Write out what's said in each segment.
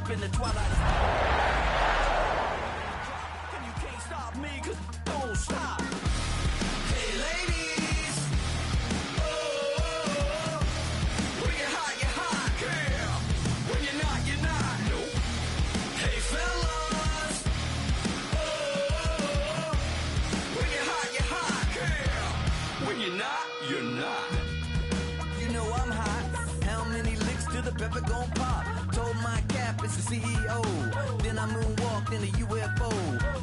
deep in the twilight. And you can't stop me, 'cause don't stop. Hey ladies, oh, when you're hot, girl. When you're not, nope. Hey fellas, oh, when you're hot, girl. When you're not, you're not. You know I'm hot. How many licks till the pepper gon' pop? Told my cap it's the CEO. Then I moonwalked in a UFO.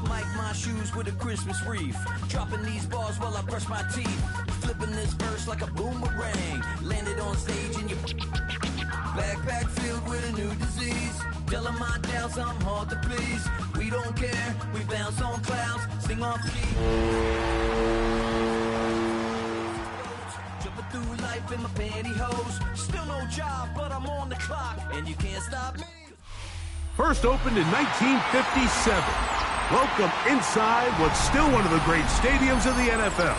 Mic my shoes with a Christmas wreath. Dropping these bars while I brush my teeth. Flipping this verse like a boomerang. Landed on stage in your backpack filled with a new disease. Telling my doubts I'm hard to please. We don't care, we bounce on clouds. Sing off key. Jumping through life in my pantyhose. Still no job, but I'm on the clock. And you can't stop me. First opened in 1957. Welcome inside what's still one of the great stadiums of the NFL.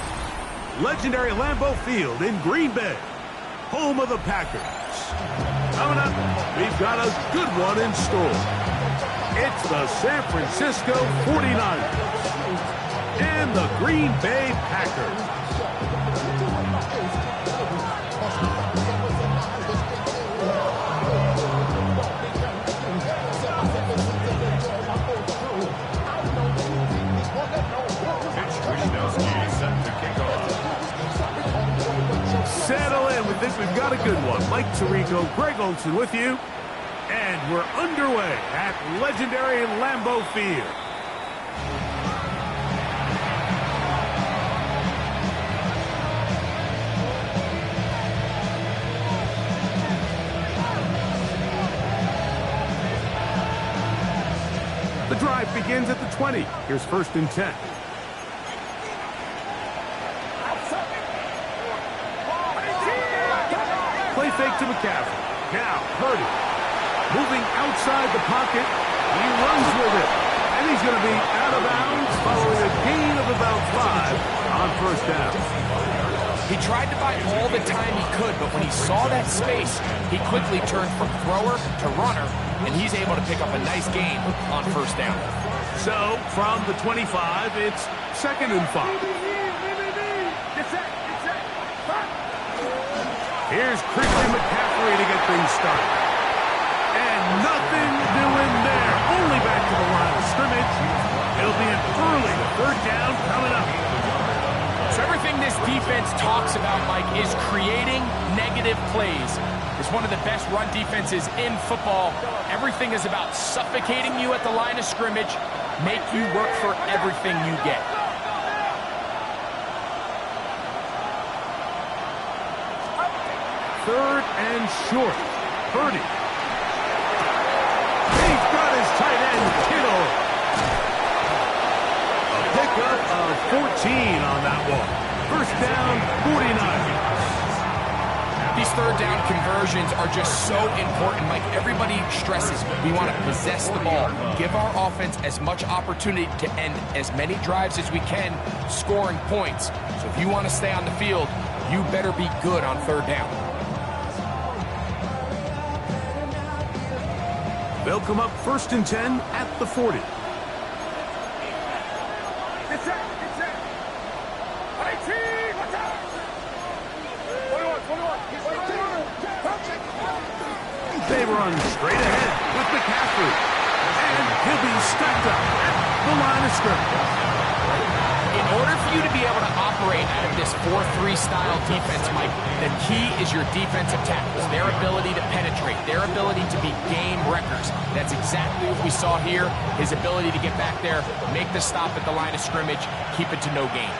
Legendary Lambeau Field in Green Bay, home of the Packers. Coming up, we've got a good one in store. It's the San Francisco 49ers and the Green Bay Packers. Settle in. We think we've got a good one. Mike Tirico, Greg Olson with you. And we're underway at legendary Lambeau Field. The drive begins at the 20. Here's 1st and 10. Play fake to McCaffrey. Now, Purdy. Moving outside the pocket. He runs with it. And he's going to be out of bounds following a gain of about 5 on 1st down. He tried to buy all the time he could, but when he saw that space, he quickly turned from thrower to runner, and he's able to pick up a nice gain on 1st down. So, from the 25, it's 2nd and 5. Here's Christian McCaffrey to get things started. And nothing doing there. Only back to the line of scrimmage. It'll be an early 3rd down coming up. So everything this defense talks about, Mike, is creating negative plays. It's one of the best run defenses in football. Everything is about suffocating you at the line of scrimmage, make you work for everything you get. Third and short. Purdy. He's got his tight end, Kittle. A pickup of 14 on that one. 1st down, 49. These 3rd down conversions are just so important. Mike, everybody stresses we want to possess the ball. Give our offense as much opportunity to end as many drives as we can, scoring points. So if you want to stay on the field, you better be good on 3rd down. They'll come up 1st and 10 at the 40. They run straight ahead with McCaffrey. And he'll be stacked up at the line of scrimmage. In order for you to be able to operate out of this 4-3 style defense, Mike, the key is your defensive tackles, their ability to penetrate, their ability to be game wreckers. That's exactly what we saw here, his ability to get back there, make the stop at the line of scrimmage, keep it to no gain.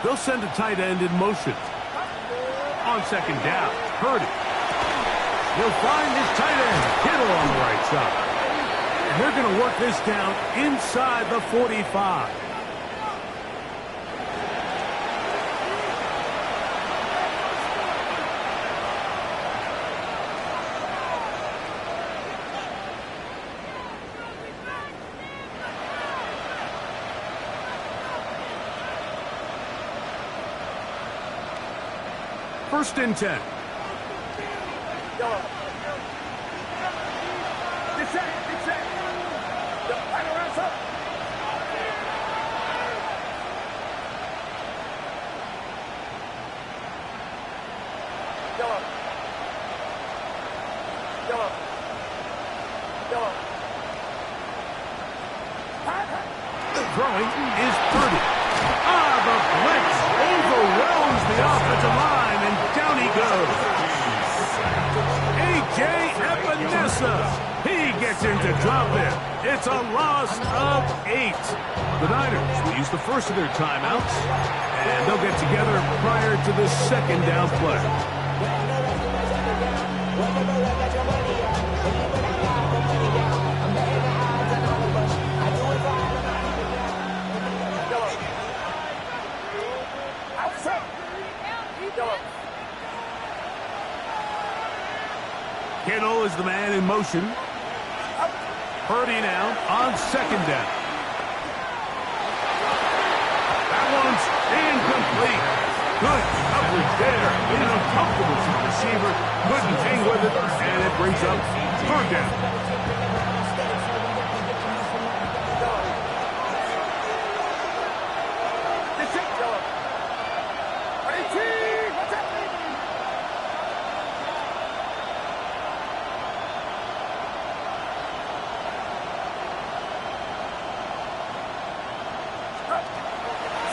They'll send a tight end in motion. On 2nd down, Purdy. He'll find his tight end, Kittle, on the right side. And they're going to work this down inside the 45. first and 10. Throwing is Purdy. The blitz overwhelms the offensive line, and down he goes. A.J. Epinesa. He gets in to drop it. It's a loss of 8. The Niners will use the first of their timeouts, and they'll get together prior to the second down play. Kittle is the man in motion. Purdy now on second down. That one's incomplete. Good coverage there. In an uncomfortable to the receiver. Couldn't hang with it, and it brings up third down.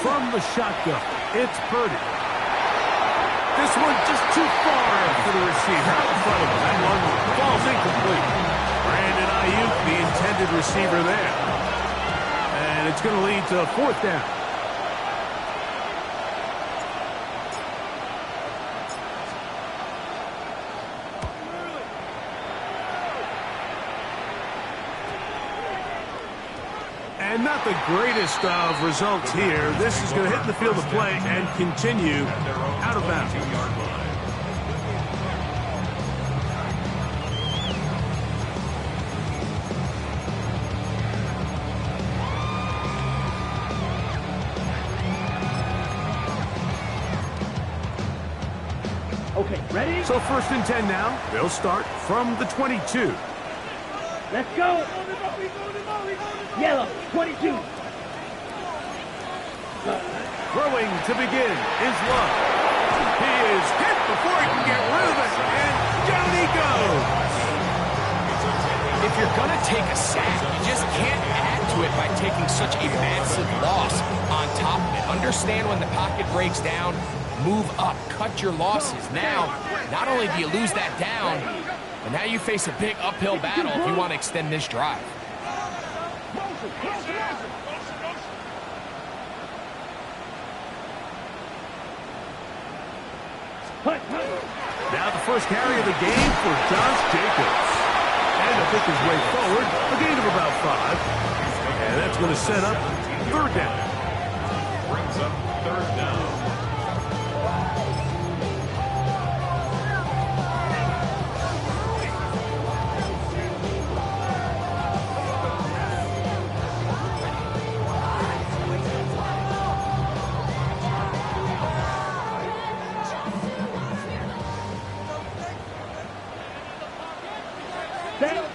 From the shotgun, it's Purdy. This one just too far for the receiver. Out in front of him. That one falls incomplete. Brandon Ayuk, the intended receiver there. And it's going to lead to a fourth down. And not the greatest of results here. This is going to hit the field of play and continue out of bounds. Okay, ready? So first and 10 now. They'll start from the 22. Let's go. Yellow, 22. Throwing to begin is Love. He is hit before he can get rid of it, and down he goes. If you're going to take a sack, you just can't add to it by taking such a massive loss on top of it. Understand when the pocket breaks down, move up, cut your losses. Now, not only do you lose that down, but now you face a big uphill battle if you want to extend this drive. Now the first carry of the game for Josh Jacobs. And to pick his way forward, a gain of about 5. And that's going to set up third down. Brings up third down.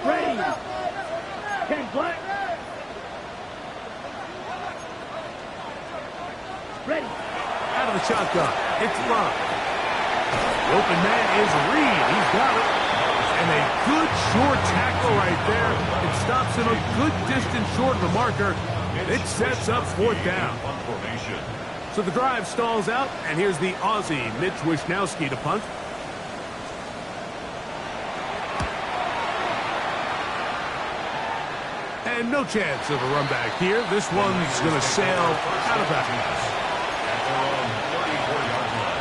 Ready. Ken Black. Ready. Out of the shotgun, it's Love. The open man is Reed. He's got it. And a good short tackle right there. It stops him a good distance short of the marker. It sets up fourth down. So the drive stalls out, and here's the Aussie, Mitch Wisnowski, to punt. And no chance of a run back here. This one's going to sail out of bounds. At their own 34-yard line.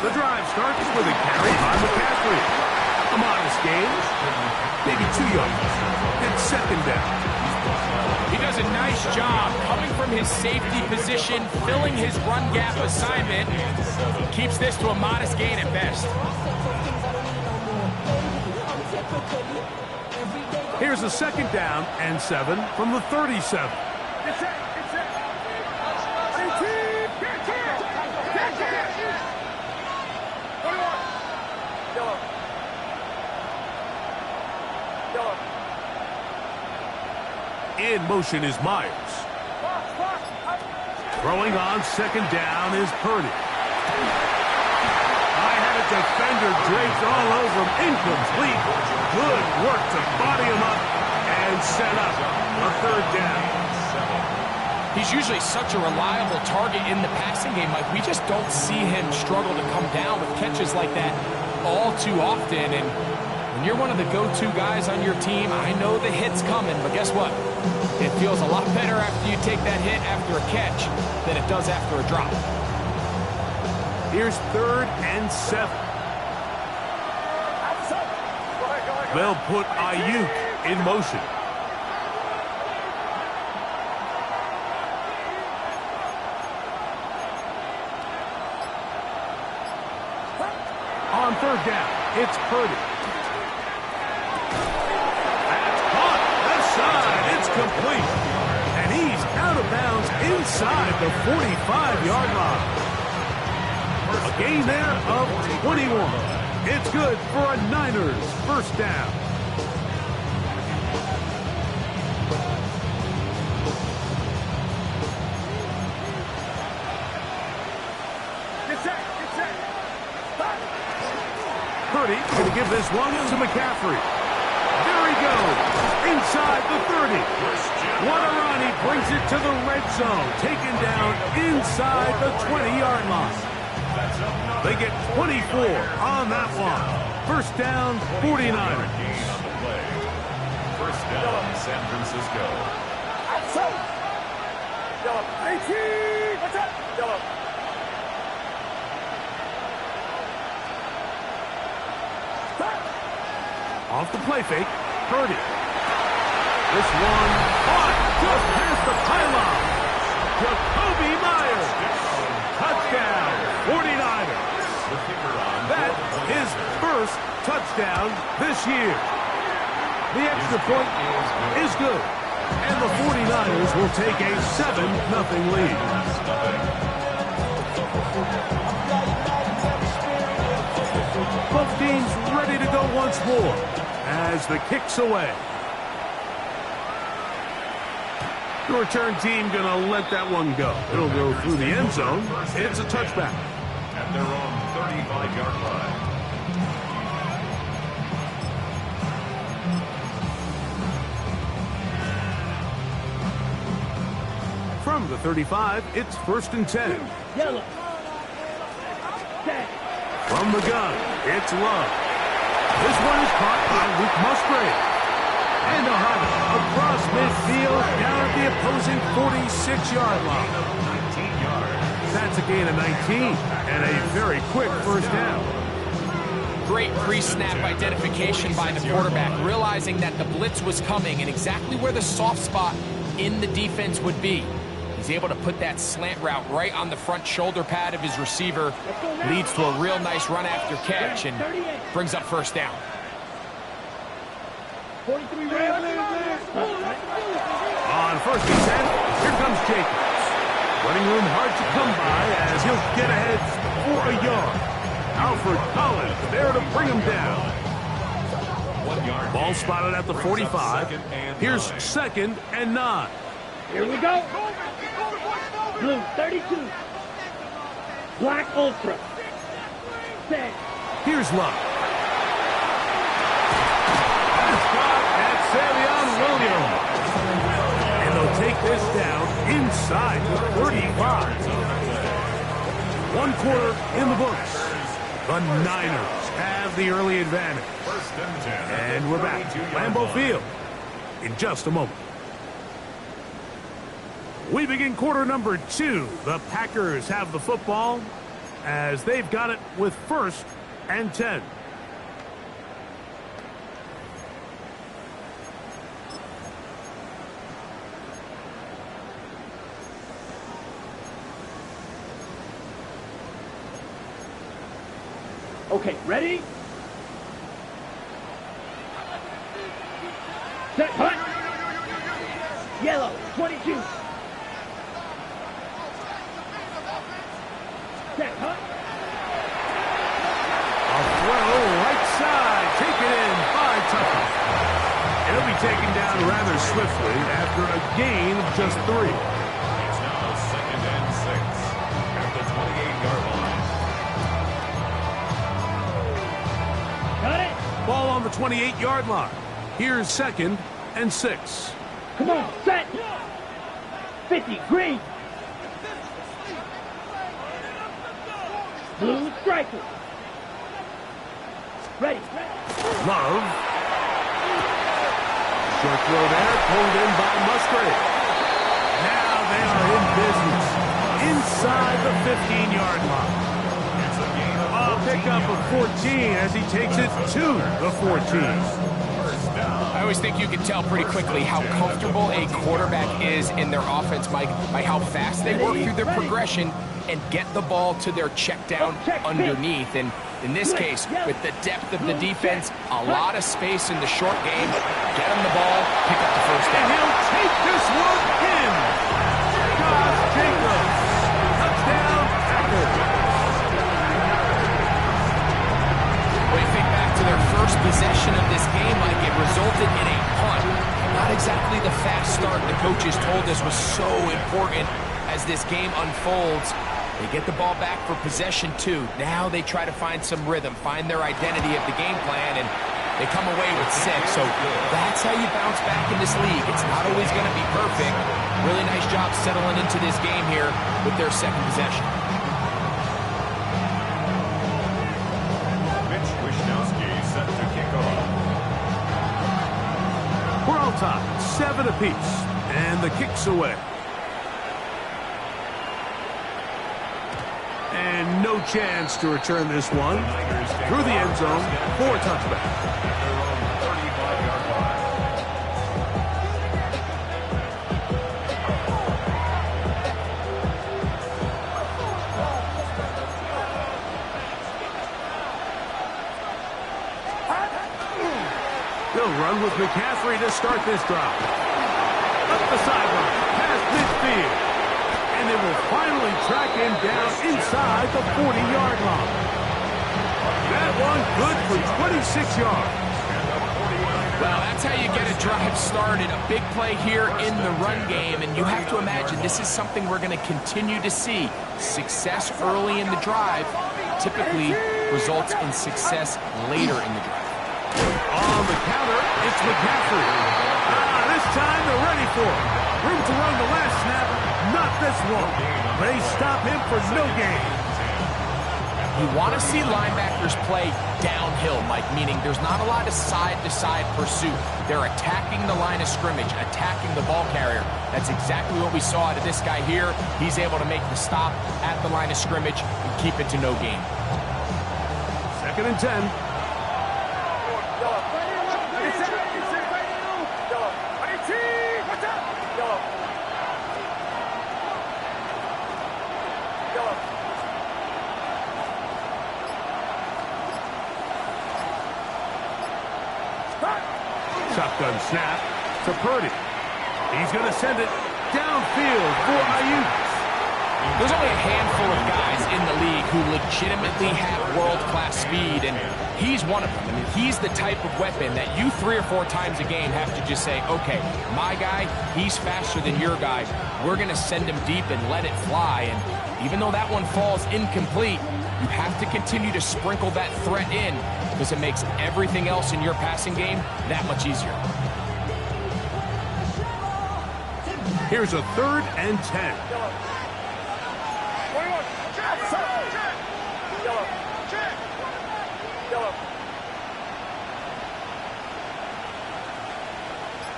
The drive starts with a carry by McCaffrey. A modest gain, maybe 2 yards. It's second down. He does a nice job coming from his safety position, filling his run gap assignment. Keeps this to a modest gain at best. Here's a second down and 7 from the 37. In motion is Myers. Throwing on second down is Purdy. I had a defender draped all over him. Incomplete. Good work to body him up and set up a third down. He's usually such a reliable target in the passing game, Mike. We just don't see him struggle to come down with catches like that all too often. And when you're one of the go-to guys on your team, I know the hit's coming, but guess what? It feels a lot better after you take that hit after a catch than it does after a drop. Here's third and 7. They'll put Ayuk in motion. On third down, it's Purdy. That's caught. Left side. It's complete. And he's out of bounds inside the 45-yard line. A gain there of 21. It's good for a Niners first down. Purdy going to give this one to McCaffrey. There he goes, inside the 30. Guarani brings it to the red zone, taken down inside the 20-yard line. They get 24 on that one. First down, 49ers. First down, San Francisco. Off the play fake, Purdy. This one caught just past the pylon. Jacoby Myers. Touchdown, 49ers. That is first touchdown this year. The extra point is good. And the 49ers will take a 7-0 lead. Both teams ready to go once more as the kick's away. The return team going to let that one go. It'll go through the end zone. It's a touchback. At their own 35-yard line. From the 35, it's first and 10. Yellow. Set. From the gun, it's Love. This one is caught by Luke Musgrave. And they'll have it across midfield down at the opposing 46-yard line. 19 yards. That's a gain of 19 and a very quick first down. Great pre-snap identification by the quarterback, realizing that the blitz was coming and exactly where the soft spot in the defense would be. He's able to put that slant route right on the front shoulder pad of his receiver. Leads to a real nice run after catch and brings up first down. 43 On first and 10, here comes Jacobs. Running room hard to come by as he'll get ahead for a yard. Alfred Collins there to bring him down. 1 yard. Ball spotted at the 45. Here's second and 9. Here we go. Blue 32. Black Ultra. Set. Here's Love. That's caught at Savion Williams. And they'll take this down inside the 35. 1 quarter in the books. The Niners have the early advantage. First and 10. And we're back. Lambeau Field in just a moment. We begin quarter number 2. The Packers have the football as they've got it with first and 10. Okay, ready? Set, hut! Yellow, 22. Set, hut! A throw right side, taken in by Tucker. It'll be taken down rather swiftly after a gain of just 3. It's now 2nd and 6 at the 28-yard line. Got it? Ball on the 28-yard line. Here's 2nd and 6. Come on, set! 50, green! Blue striker! Ready, Love. Short throw there, pulled in by Musgrave. Now they are in business inside the 15-yard line. It's a gain of A pickup of 14 as he takes it to the 14. I always think you can tell pretty quickly how comfortable a quarterback is in their offense, Mike, by how fast they work through their progression and get the ball to their check down underneath. And in this case, with the depth of the defense, a lot of space in the short game, get him the ball, pick up the first And down. he'll take this one in. Josh Jacobs. Touchdown, tackle. When you think back to their first possession of this game, Mike, it resulted in a punt. Not exactly the fast start the coaches told us was so important as this game unfolds. They get the ball back for possession 2. Now they try to find some rhythm, find their identity of the game plan, and they come away with 6. So that's how you bounce back in this league. It's not always going to be perfect. Really nice job settling into this game here with their 2nd possession. Mitch Wishnowsky set to kick off. We're all tied, 7 apiece, and the kick's away. And no chance to return this one through the end zone for a touchback. At their own 35-yard line. They'll run with McCaffrey to start this drive. Up the sideline, past midfield. And they will finally track him down inside the 40-yard line. That one good for 26 yards. Well, that's how you get a drive started. A big play here in the run game, and you have to imagine this is something we're going to continue to see. Success early in the drive typically results in success later in the drive. On the counter, it's McCaffrey. This time they're ready for it. Room to run the last snap, not this one. They stop him for no gain. You want to see linebackers play downhill, Mike, meaning there's not a lot of side-to-side pursuit. They're attacking the line of scrimmage, attacking the ball carrier. That's exactly what we saw out of this guy here. He's able to make the stop at the line of scrimmage and keep it to no gain. 2nd and 10. Shotgun snap to Purdy. He's going to send it downfield for Ayuk. There's only a handful of guys in the league who legitimately have world-class speed, and he's one of them. I mean, he's the type of weapon that you 3 or 4 times a game have to just say, okay, my guy, he's faster than your guy. We're going to send him deep and let it fly, and even though that one falls incomplete, you have to continue to sprinkle that threat in because it makes everything else in your passing game that much easier. Here's a 3rd and 10.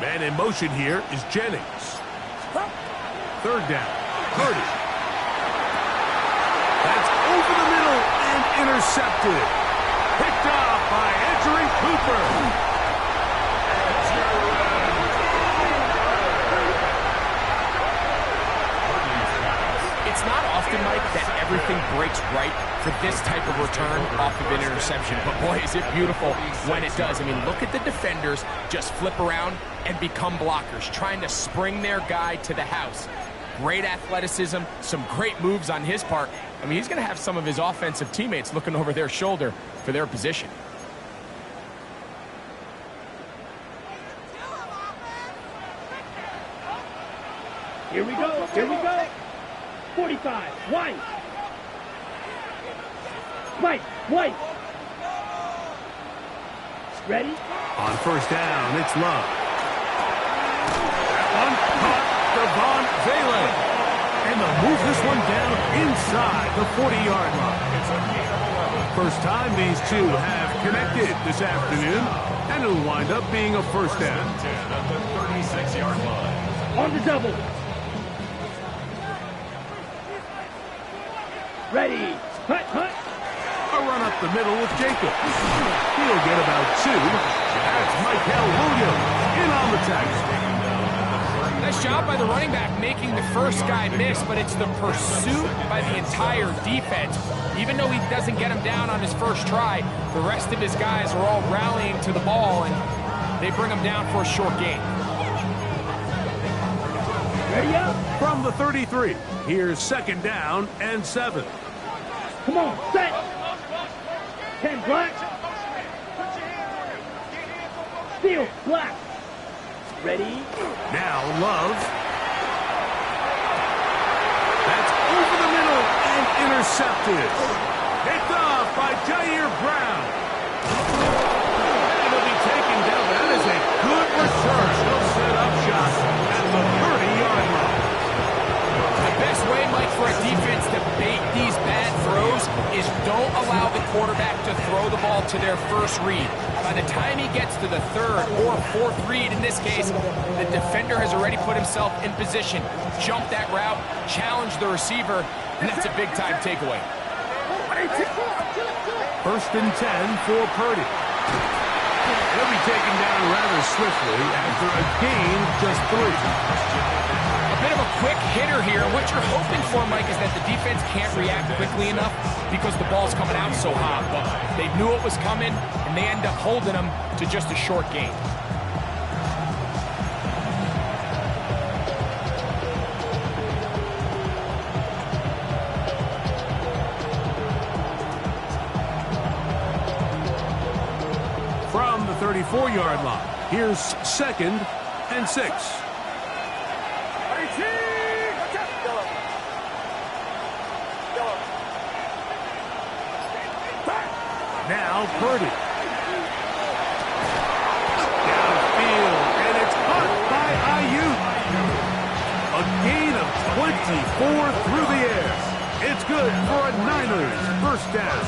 Man in motion here is Jennings. 3rd down. Purdy. That's over the middle and intercepted. Picked off by Edgerrin Cooper. It's not often, Mike, that everything breaks right for this type of return off of an interception. But boy, is it beautiful when it does. I mean, look at the defenders just flip around and become blockers, trying to spring their guy to the house. Great athleticism, some great moves on his part. I mean, he's going to have some of his offensive teammates looking over their shoulder for their position. Here we go. Here we go. 45. White. White. Ready? On first down, it's Love. That one caught Devon Vele. And they'll move this one down inside the 40-yard line. It's a gain of 11. First time these two have connected this afternoon, and it'll wind up being a first down. 10 at the 36-yard line. On the double. Ready. Hut. A run up the middle with Jacobs. He'll get about 2. That's Michael Williams in on the tackle. Nice job by the running back making the first guy miss, but it's the pursuit by the entire defense. Even though he doesn't get him down on his first try, the rest of his guys are all rallying to the ball, and they bring him down for a short gain. Ready up. From the 33, here's second down and 7. Come on. Set. 10 black. Steel black. Ready. Now Love. That's over the middle and intercepted. Picked off by Jair Brown. And it'll be taken down. That is a good return. He'll set up shot at the 30-yard line. The best way, Mike, for a defense to bait these bad throws is don't allow the quarterback to throw the ball to their first read. By the time he gets to the third or fourth read, in this case, the defender has already put himself in position, jump that route, challenge the receiver, and that's a big-time takeaway. First and 10 for Purdy. He'll be taken down rather swiftly after a gain just 3. A bit of a quick hitter here. What you're hoping for, Mike, is that the defense can't react quickly enough because the ball's coming out so hot. But they knew it was coming, and they end up holding them to just a short gain. From the 34-yard line, here's second and 6. Now Purdy. Downfield, and it's caught by Ayuk. A gain of 24 through the air. It's good for a Niners first down.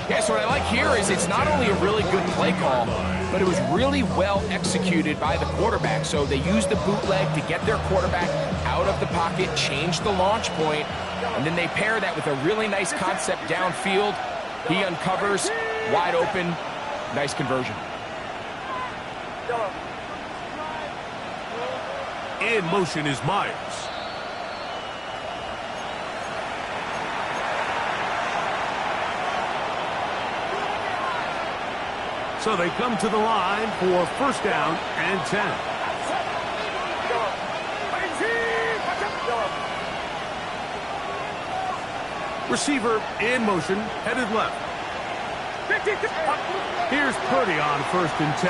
Yeah, so what I like here is it's not only a really good play call, but it was really well executed by the quarterback. So they used the bootleg to get their quarterback out of the pocket, change the launch point, and then they pair that with a really nice concept downfield. He uncovers, wide open, nice conversion. In motion is Myers. So they come to the line for first down and 10. Receiver in motion, headed left. Here's Purdy on first and 10.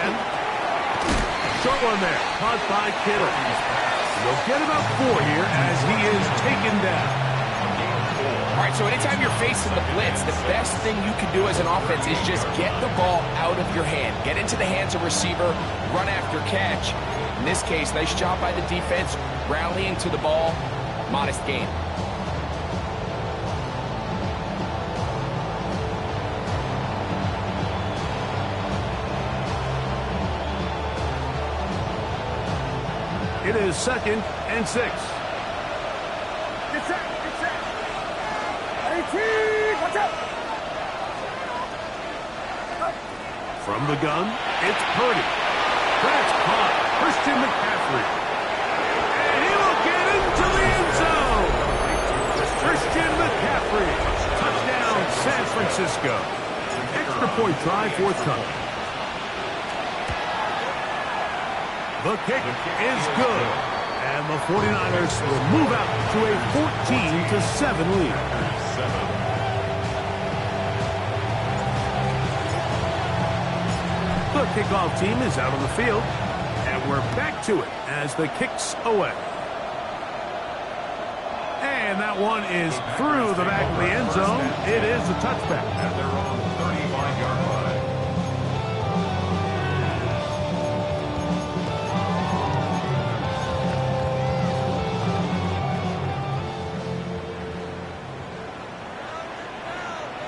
Short one there, caught by Kittle. They'll get about 4 here as he is taken down. All right, so anytime you're facing the blitz, the best thing you can do as an offense is just get the ball out of your hand. Get into the hands of receiver, run after catch. In this case, nice job by the defense, rallying to the ball, modest gain. It is second and 6. From the gun, it's Purdy. That's caught. Christian McCaffrey. And he will get into the end zone. Christian McCaffrey Francisco. Extra point try forthcoming. The kick is good. And the 49ers will move out to a 14-7 lead. The kickoff team is out on the field. And we're back to it as the kick's away. And that one is through the back of the end zone. It is a touchback. At their own 35-yard line.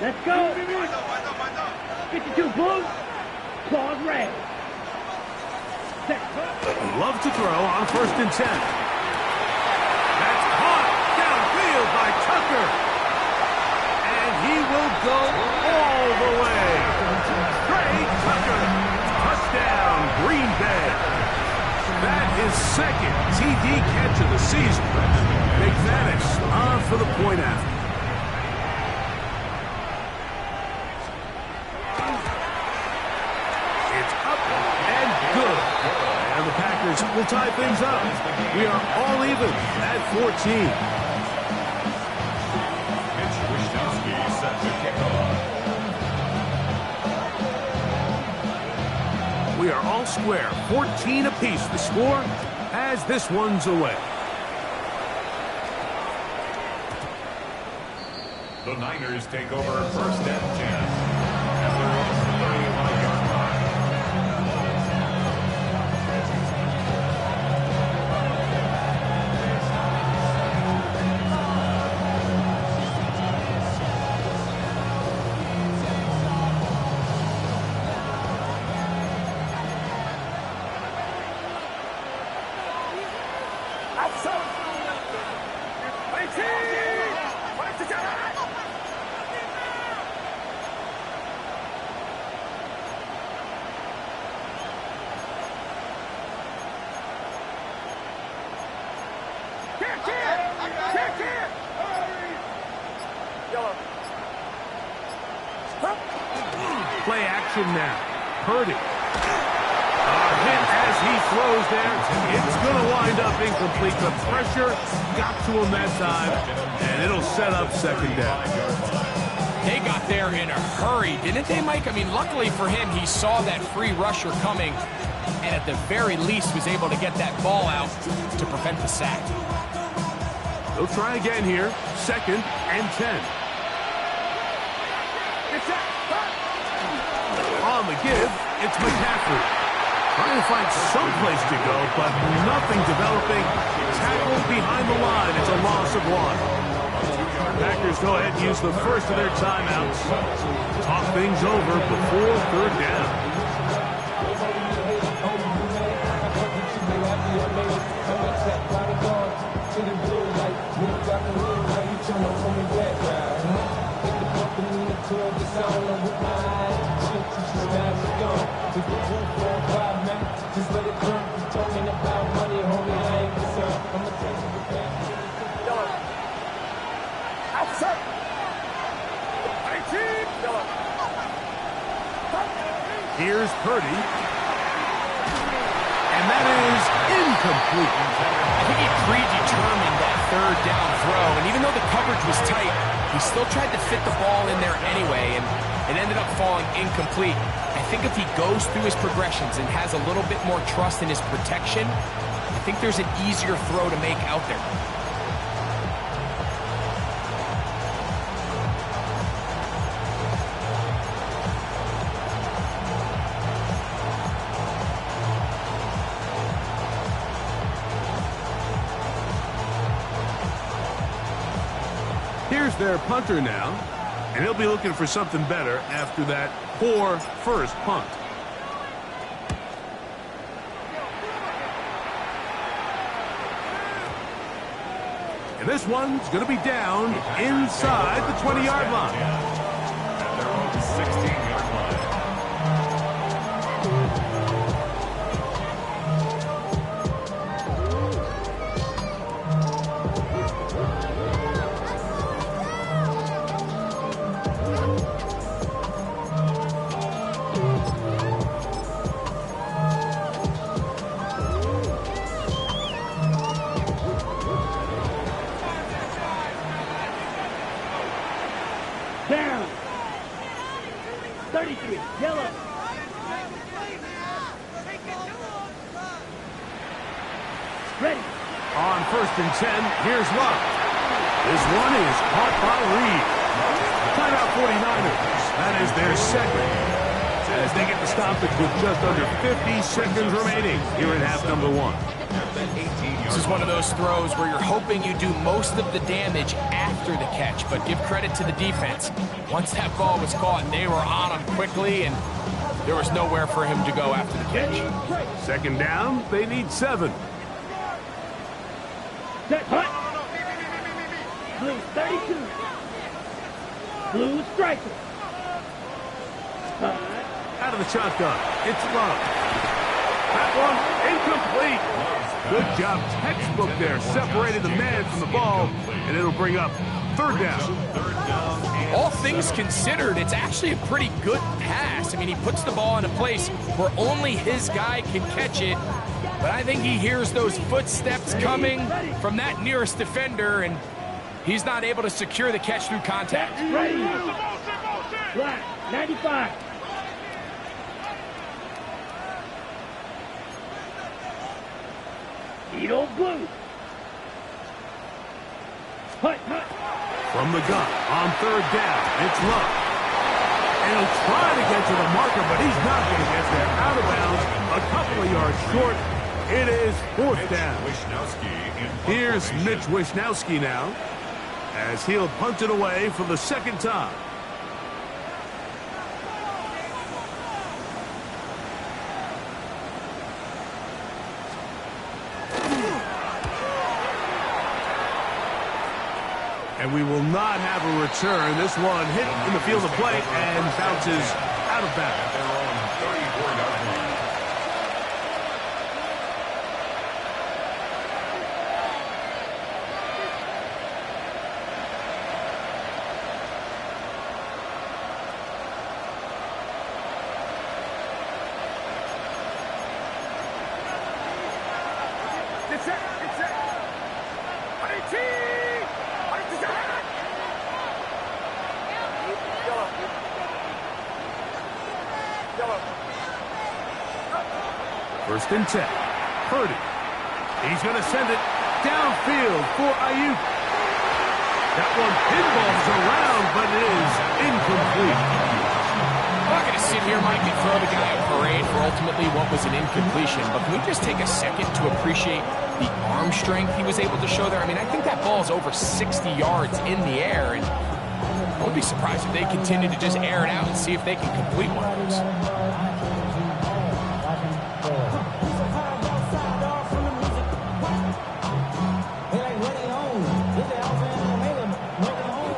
Let's go. 52 Bulls. Claws red. Love to throw on 1st and 10. That's caught downfield by Tucker. And he will go all the way. Trey Tucker. Touchdown, Green Bay. That is second TD catch of the season. McManus on for the point after. It's up and good. And the Packers will tie things up. We are all even at 14. Mitch Wishnowsky set to kick off. We are all square. 14 apiece the score as this one's away. The Niners take over 1st and 10. At their own 35-yard line. Play action now. Purdy. Hit as he throws there. It's going to wind up incomplete. The pressure got to him that time, and it'll set up 2nd down. They got there in a hurry, didn't they, Mike? I mean, luckily for him, he saw that free rusher coming, and at the very least was able to get that ball out to prevent the sack. They'll try again here. 2nd and 10. On the give, it's McCaffrey. Trying to find some place to go, but nothing developing. Tackled behind the line. It's a loss of 1. Packers go ahead and use the first of their timeouts. Talk things over before 3rd down. Here's Purdy. And that is incomplete. I think he predetermined that 3rd down throw, and even though the coverage was tight, he still tried to fit the ball in there anyway, and it ended up falling incomplete. I think if he goes through his progressions and has a little bit more trust in his protection, I think there's an easier throw to make out there. Here's their punter now, and he'll be looking for something better after that poor first punt. And this one's going to be down inside the 20-yard line. At their own 16-yard line. 33, yellow. Ready. On 1st and 10, here's Love. This one is caught by Reed. Timeout 49ers. That is their second. As they get the stoppage with just under 50 seconds remaining here in half number 1. This is one of those throws where you're hoping you do most of the damage after the catch, but give credit to the defense. Once that ball was caught, they were on him quickly, and there was nowhere for him to go after the catch. Second down, they need 7. Set, hut. Blue 32. Blue striker. Out of the shotgun, it's Love. That one incomplete. Good job, textbook there. Separated the man from the ball, and it'll bring up 3rd down. All things considered, it's actually a pretty good pass. I mean, he puts the ball in a place where only his guy can catch it, but I think he hears those footsteps coming from that nearest defender, and he's not able to secure the catch through contact. Ready. Black 95. Edo blue. Hut, hut. From the gun, on 3rd down, it's Love. And he'll try to get to the marker, but he's not going to get there. Out of bounds, a couple of yards short. It is 4th down. Here's Mitch Wishnowski now, as he'll punt it away for the 2nd time. And we will not have a return. This one hit in the field of play and bounces out of bounds. Their own 34-yard line. First and 10. Purdy. He's going to send it downfield for Ayuk. That one pinballs around, but it is incomplete. I'm not going to sit here, Mike, and throw the guy a parade for ultimately what was an incompletion, but can we just take a second to appreciate the arm strength he was able to show there? I mean, I think that ball is over 60 yards in the air, and I wouldn't be surprised if they continue to just air it out and see if they can complete one of those.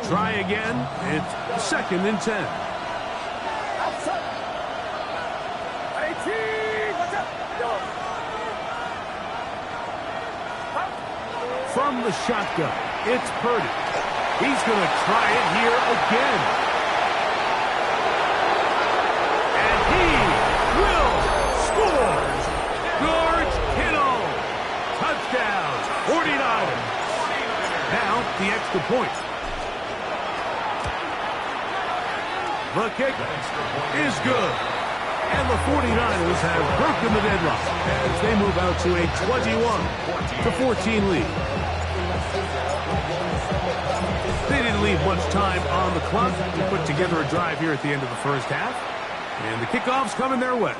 Try again. It's 2nd and 10. From the shotgun, it's Purdy. He's going to try it here again. And he will score. George Kittle. Touchdown. 49ers. Now the extra point. The kick is good. And the 49ers have broken the deadlock as they move out to a 21-14 lead. They didn't leave much time on the clock to put together a drive here at the end of the first half. And the kickoff's coming their way.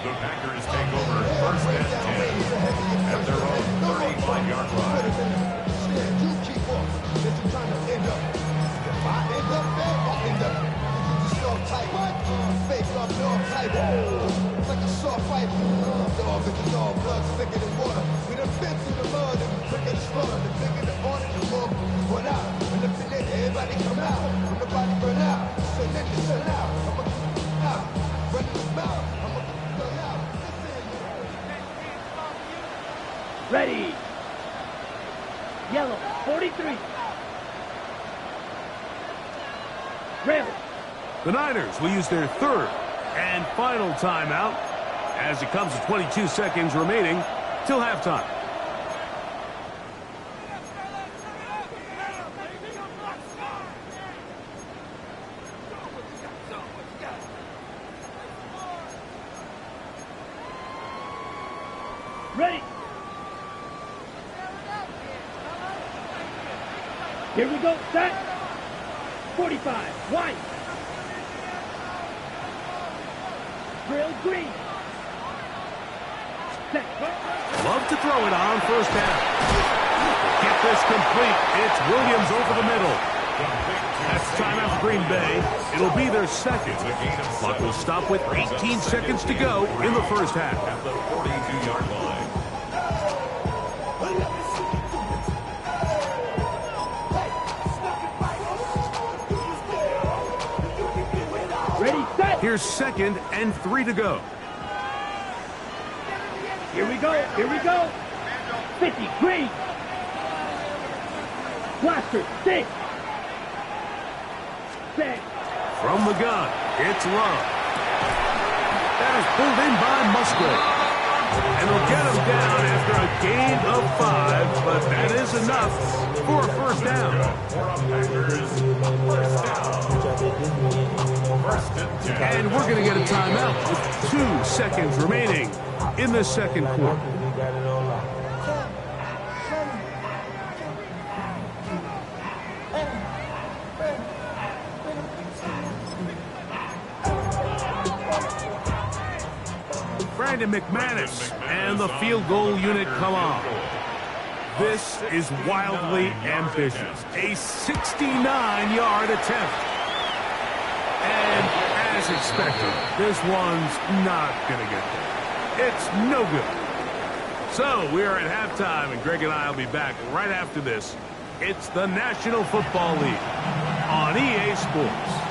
The Packers take over 1st and 10 at their own 35-yard line. It's like a short fight. Dog with the dog, blood thicker than water. We done been through the mud and we quicker to slaughter. The bigger the order, the more we run out. And the minute everybody come out, when the body burn out. So then you turn out. I'ma out. Running the mouth. I'ma turn out. Ready. Yellow 43. Red. The Niners will use their 3rd and final timeout as it comes to 22 seconds remaining till halftime. Ready. Here we go. Set. 45. Wide. Drill green. Set. Love to throw it on first down. Get this complete. It's Williams over the middle. That's timeout for Green Bay. It'll be their second. Clock will stop with 18 seconds to go in the first half. At the 42-yard line. Ready, set. Here's 2nd and 3 to go. Here we go. Here we go. 50. Green. Blaster. 6. Set. From the gun, it's Love. That is pulled in by Musgrave. And they'll get him down after a gain of 5, but that is enough for a first down. And we're going to get a timeout with 2 seconds remaining in the second quarter. Brandon McManus and the field goal unit come on. This is wildly ambitious. A 69-yard attempt. And as expected, this one's not going to get there. It's no good. So we are at halftime, and Greg and I will be back right after this. It's the National Football League on EA Sports.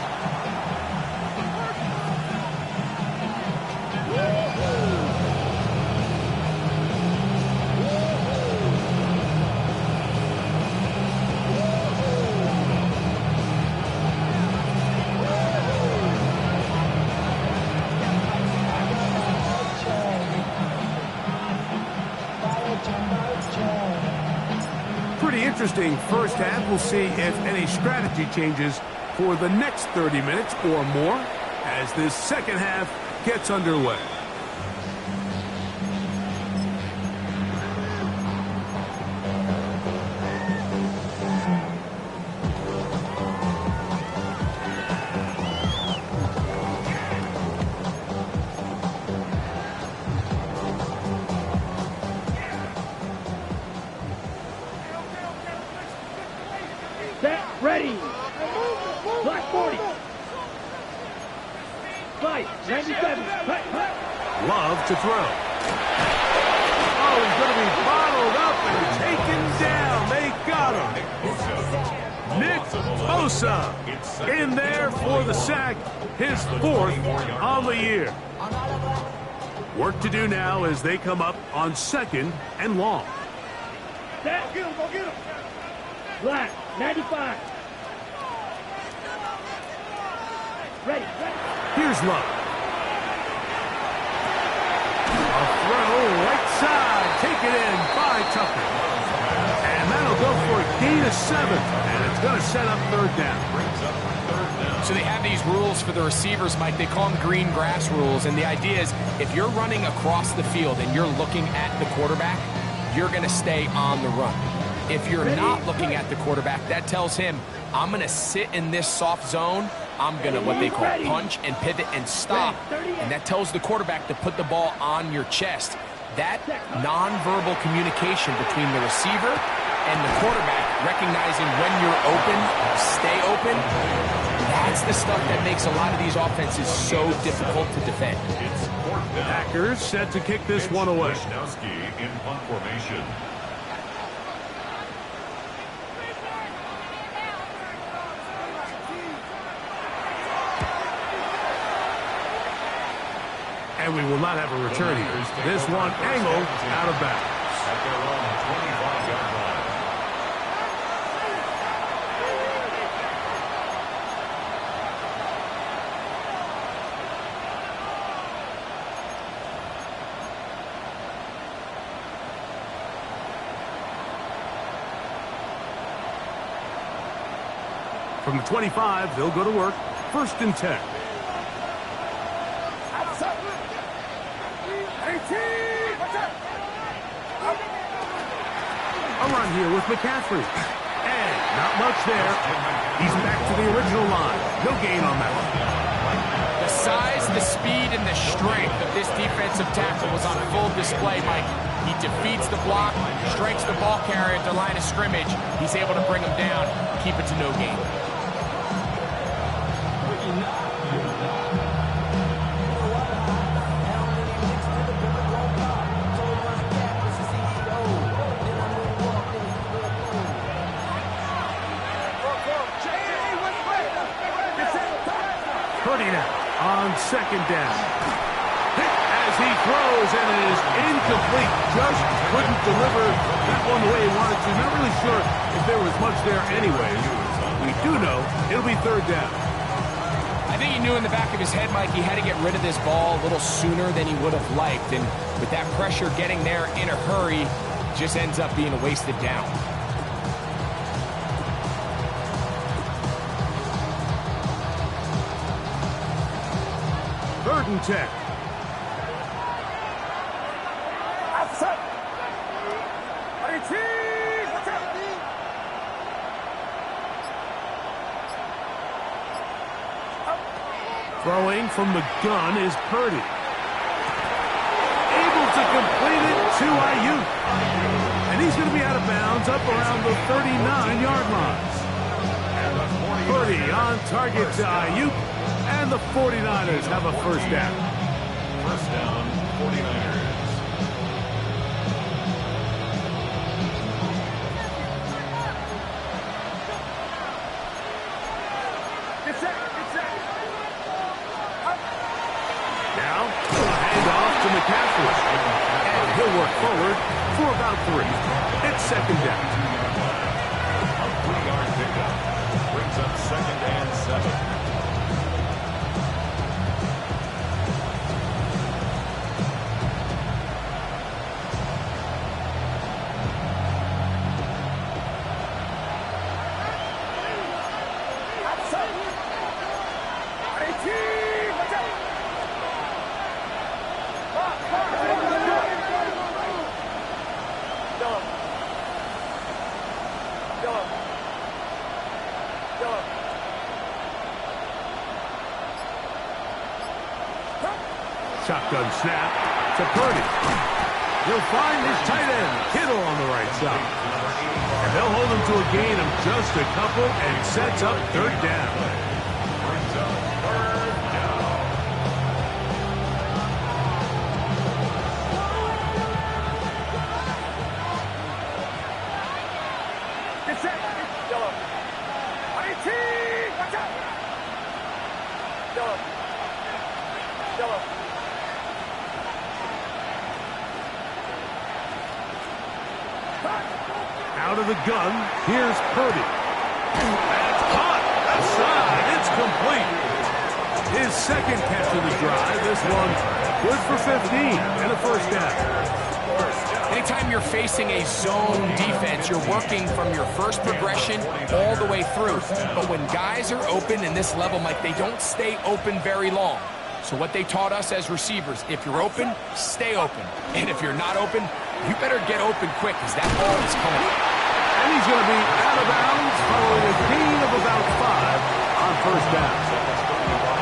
Interesting first half. We'll see if any strategy changes for the next 30 minutes or more as this second half gets underway. Ready. Black 40. 5. 97. Love to throw. Oh, he's going to be bottled up and taken down. They got him. Nick Bosa in there for the sack. His 4th on the year. Work to do now as they come up on 2nd and long. Set. Go get him. Black 95. Ready. Here's Love. A throw right side. Taken in by Tucker. And that'll go for a gain of 7. And it's going to set up 3rd down. So they have these rules for the receivers, Mike. They call them green grass rules. And the idea is if you're running across the field and you're looking at the quarterback, you're going to stay on the run. If you're not looking at the quarterback, that tells him, I'm going to sit in this soft zone. I'm going to, what they call, punch and pivot and stop. And that tells the quarterback to put the ball on your chest. That nonverbal communication between the receiver and the quarterback, recognizing when you're open, stay open, that's the stuff that makes a lot of these offenses so difficult to defend. Packers set to kick this one away. In punt formation. And we will not have a return here. This one angled out of bounds. At their own 25-yard line. From the 25, they'll go to work. 1st and 10. A run here with McCaffrey. And not much there. He's back to the original line. No gain on that one. The size, the speed, and the strength of this defensive tackle was on full display, Mike. He defeats the block, strikes the ball carrier at the line of scrimmage. He's able to bring him down, keep it to no gain. Purdy now on second down. Hit as he throws, and it is incomplete. Just couldn't deliver that one the way he wanted to. Not really sure if there was much there anyways. We do know it'll be third down. I think he knew in the back of his head, Mike, he had to get rid of this ball a little sooner than he would have liked. And with that pressure getting there in a hurry, just ends up being a wasted down. Third and 10. Throwing from the gun is Purdy. Able to complete it to Ayuk. And he's going to be out of bounds up around the 39-yard line. Purdy on target to Ayuk. And the 49ers have a first down. First down, 49ers. Now, a handoff to McCaffrey. And he'll work forward for about 3. It's second down. A 3-yard pickup brings up second and 7. Shotgun snap to Purdy. He'll find his tight end, Kittle, on the right side. And they'll hold him to a gain of just a couple and sets up third down. Brings up third down. Out of the gun, here's Purdy. That's caught. Outside, it's complete. His second catch of the drive. This one good for 15 and a first down. Anytime you're facing a zone defense, you're working from your first progression all the way through. But when guys are open in this level, Mike, they don't stay open very long. So what they taught us as receivers, if you're open, stay open. And if you're not open, you better get open quick because that ball is coming. And he's going to be out of bounds following a gain of about 5 on first down.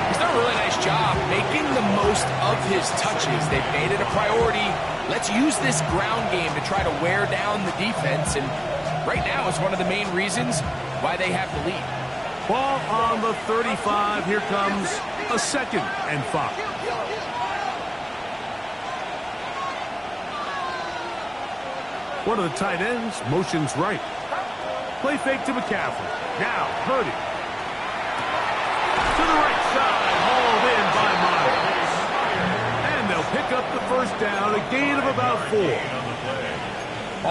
He's done a really nice job making the most of his touches. They've made it a priority. Let's use this ground game to try to wear down the defense. And right now is one of the main reasons why they have the lead. Ball on the 35. Here comes a second and 5. One of the tight ends motions right. Play fake to McCaffrey. Now Purdy. To the right side. Hauled in by Myers. And they'll pick up the first down. A gain of about 4.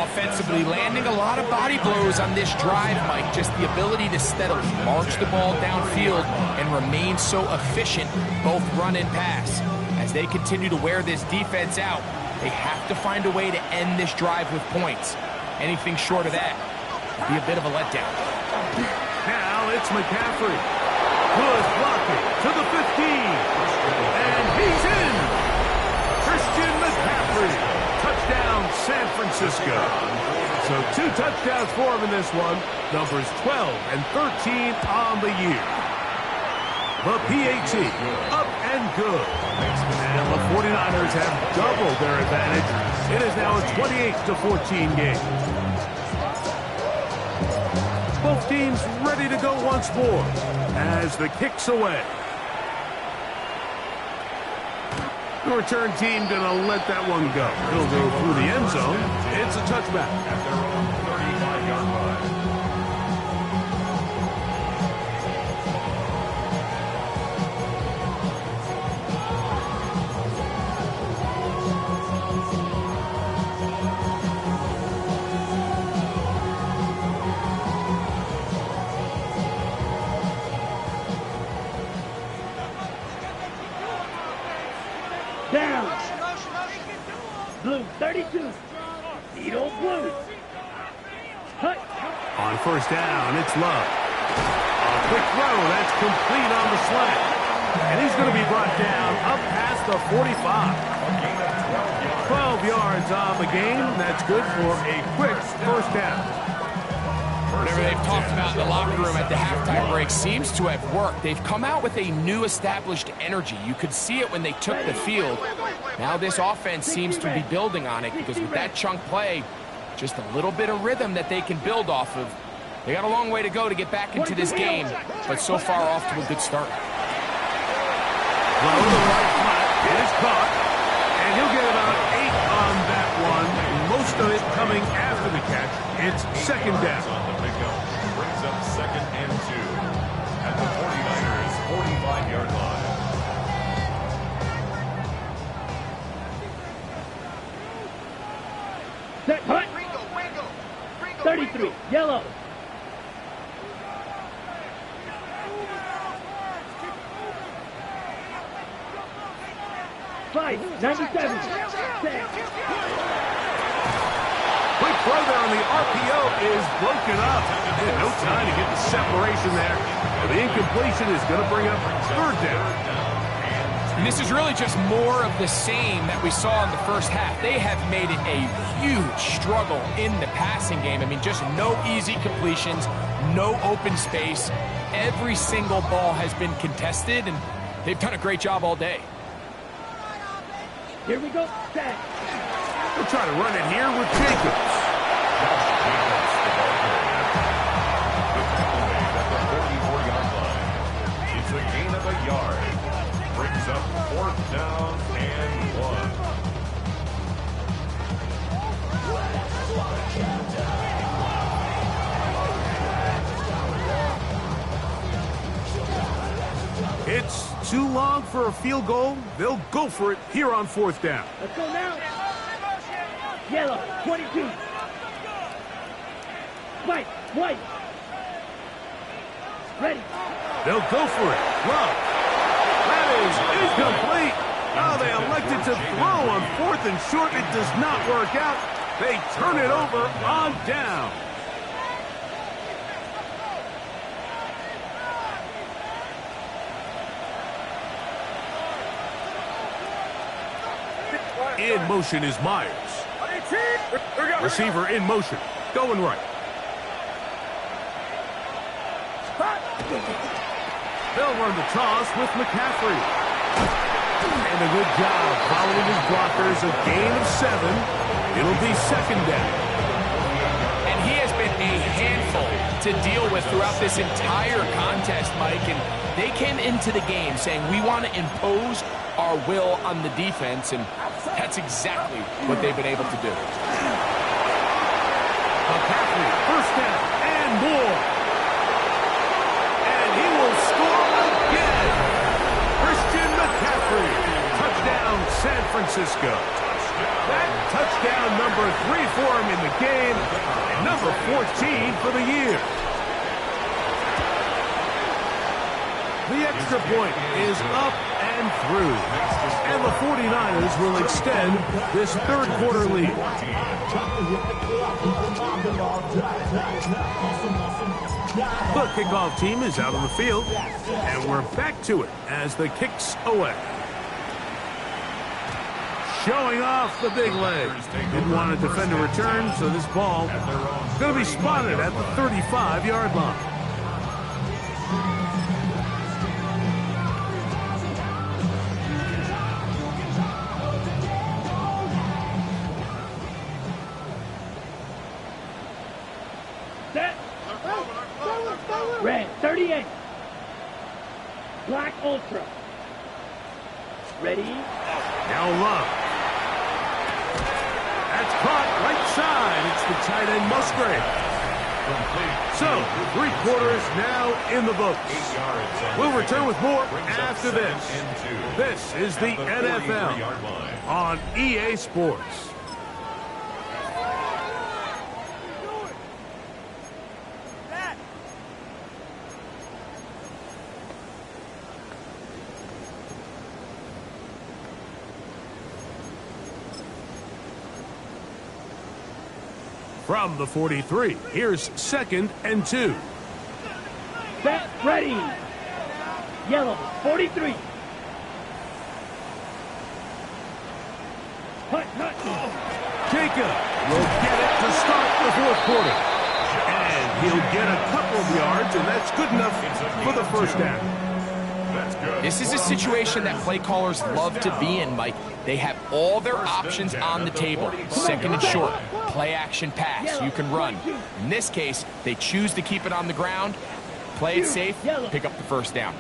Offensively, landing a lot of body blows on this drive, Mike. Just the ability to steadily march the ball downfield and remain so efficient, both run and pass. As they continue to wear this defense out, they have to find a way to end this drive with points. Anything short of that would be a bit of a letdown. Now it's McCaffrey. Good blocking to the 15. And he's in. Christian McCaffrey. Touchdown, San Francisco. So 2 touchdowns for him in this one. Numbers 12 and 13 on the year. The PAT, up and good. And the 49ers have doubled their advantage. It is now a 28-14 game. Both teams ready to go once more as the kick's away. The return team going to let that one go. It'll go through the end zone. It's a touchback. At their own 35-yard line. Down. Blue 32. Eat old blue. Hut. On first down, it's Love. A quick throw, that's complete on the slant. And he's going to be brought down up past the 45. 12 yards on the game. That's good for a quick first down. Whatever they've talked about in the locker room at the halftime break seems to have worked. They've come out with a new established energy. You could see it when they took the field. Now this offense seems to be building on it because with that chunk play, just a little bit of rhythm that they can build off of. They got a long way to go to get back into this game, but so far off to a good start. Low to the right flat is caught, and he'll get about 8 on that one. Most of it coming after the catch. It's second down. On the pickup brings up 2nd and 2 at the 49ers 45-yard line. Set. Hut. 33. Yellow. Five. 97. Set. Quick throw there on the RPO is broken up. No time to get the separation there. The incompletion is going to bring up third down. And this is really just more of the same that we saw in the first half. They have made it a huge struggle in the passing game. I mean, just no easy completions, no open space. Every single ball has been contested, and they've done a great job all day. Here we go. Set. We'll try to run it here with Jacobs. It's a gain of a yard. Brings up 4th down and 1. It's too long for a field goal. They'll go for it here on 4th down. Let's go now. Yellow. 22. White. Ready. They'll go for it. Love. That is incomplete. Oh, they elected to throw on 4th and short. It does not work out. They turn it over on down. In motion is Myers. Receiver in motion. Going right. They'll run the toss with McCaffrey. And a good job following his blockers. A gain of 7. It'll be second down. And he has been a handful to deal with throughout this entire contest, Mike. And they came into the game saying, we want to impose our will on the defense, and that's exactly what they've been able to do. McCaffrey, first down and more. And he will score again. Christian McCaffrey. Touchdown, San Francisco. That touchdown number 3 for him in the game, and number 14 for the year. The extra point is up and through, and the 49ers will extend this third quarter lead. The kickoff team is out on the field, and we're back to it as the kick's away. showing off the big leg. Didn't want to defend a return, so this ball is going to be spotted at the 35-yard line. Set. Red, 38. Black Ultra. Ready? Now Love. That's caught right side. It's the tight end Musgrave. So, 3 quarters now in the books. We'll return with more after this. This is the NFL on EA Sports. From the 43, here's 2nd and 2. Set, ready. Yellow, 43. Hut. Jacob will get it to start the 4th quarter. And he'll get a couple of yards, and that's good enough for the first down. This is a situation that play callers love to be in, Mike. They have all their options on the table. 2nd and short, play action pass, you can run. In this case, they choose to keep it on the ground, play it safe, pick up the first down.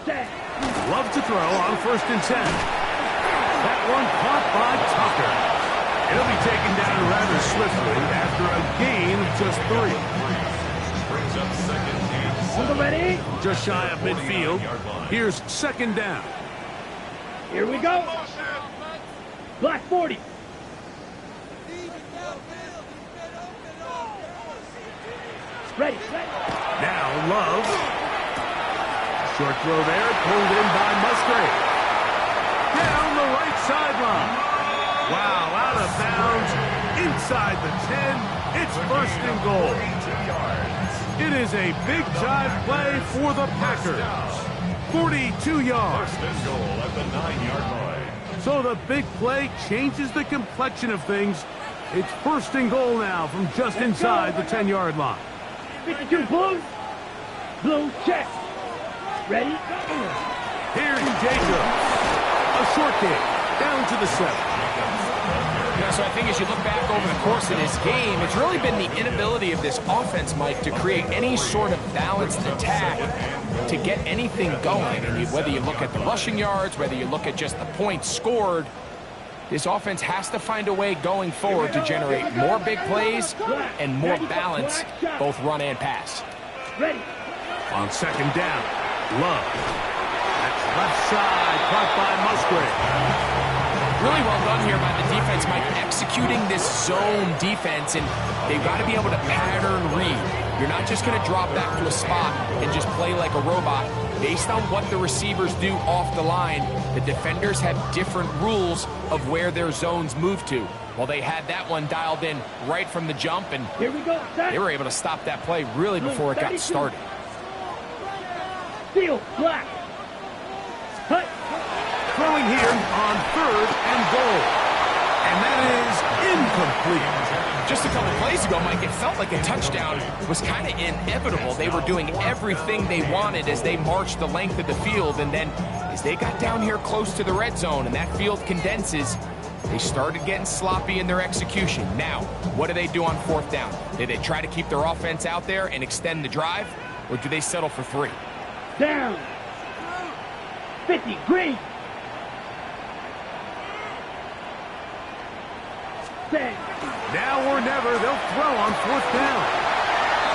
Love to throw on 1st and 10. That one caught by Tucker. It'll be taken down rather swiftly after a gain of just 3. Brings up 2nd and 7. Ready? Just shy of midfield. Here's 2nd down. Here we go. Black 40. Ready. Now Love. Short throw there, pulled in by Musgrave. Down the right sideline. Wow, out of bounds. Inside the 10. It's 1st and goal. It is a big-time play for the Packers. 42 yards. 1st and goal at the 9-yard line. So the big play changes the complexion of things. It's 1st and goal now from just inside the 10-yard line. 52 blue. Blue check. Ready? Here's Jacobs. A short kick down to the 7. Yeah, so I think as you look back over the course of this game, it's really been the inability of this offense, Mike, to create any sort of balanced attack to get anything going. And whether you look at the rushing yards, whether you look at just the points scored, this offense has to find a way going forward to generate more big plays and more balance, both run and pass. Ready. On 2nd down, Love. That's left side, caught by Musgrave. Really well done here by the defense, Mike, executing this zone defense, and they've got to be able to pattern read. You're not just going to drop back to a spot and just play like a robot. Based on what the receivers do off the line, the defenders have different rules of where their zones move to. Well, they had that one dialed in right from the jump, and Here we go. they were able to stop that play really before it got started. Steel, black. Hut. Throwing here on 3rd and goal. And that is incomplete. Just a couple plays ago, Mike, it felt like a touchdown was kind of inevitable. They were doing everything they wanted as they marched the length of the field, and then as they got down here close to the red zone and that field condenses, they started getting sloppy in their execution. Now, what do they do on 4th down? Do they try to keep their offense out there and extend the drive, or do they settle for 3? Down. 50, green. Now or never, they'll throw on 4th down.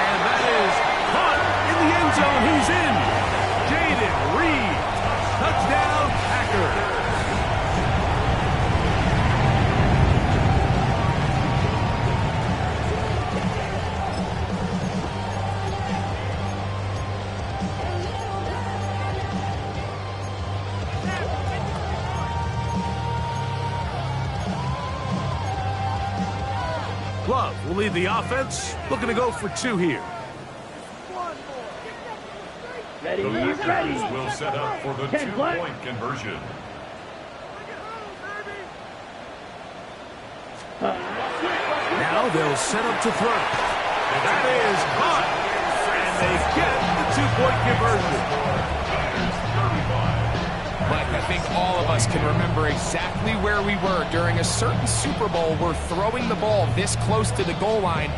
And that is caught in the end zone. He's in. Jaden Reed. Touchdown, Packers. Love will lead the offense, looking to go for 2 here. Ready, The ready. Packers will set up for the 2-point conversion. they'll set up to throw. That is caught. And they get the two-point conversion. Mike, I think all of us can remember exactly where we were during a certain Super Bowl where throwing the ball this close to the goal line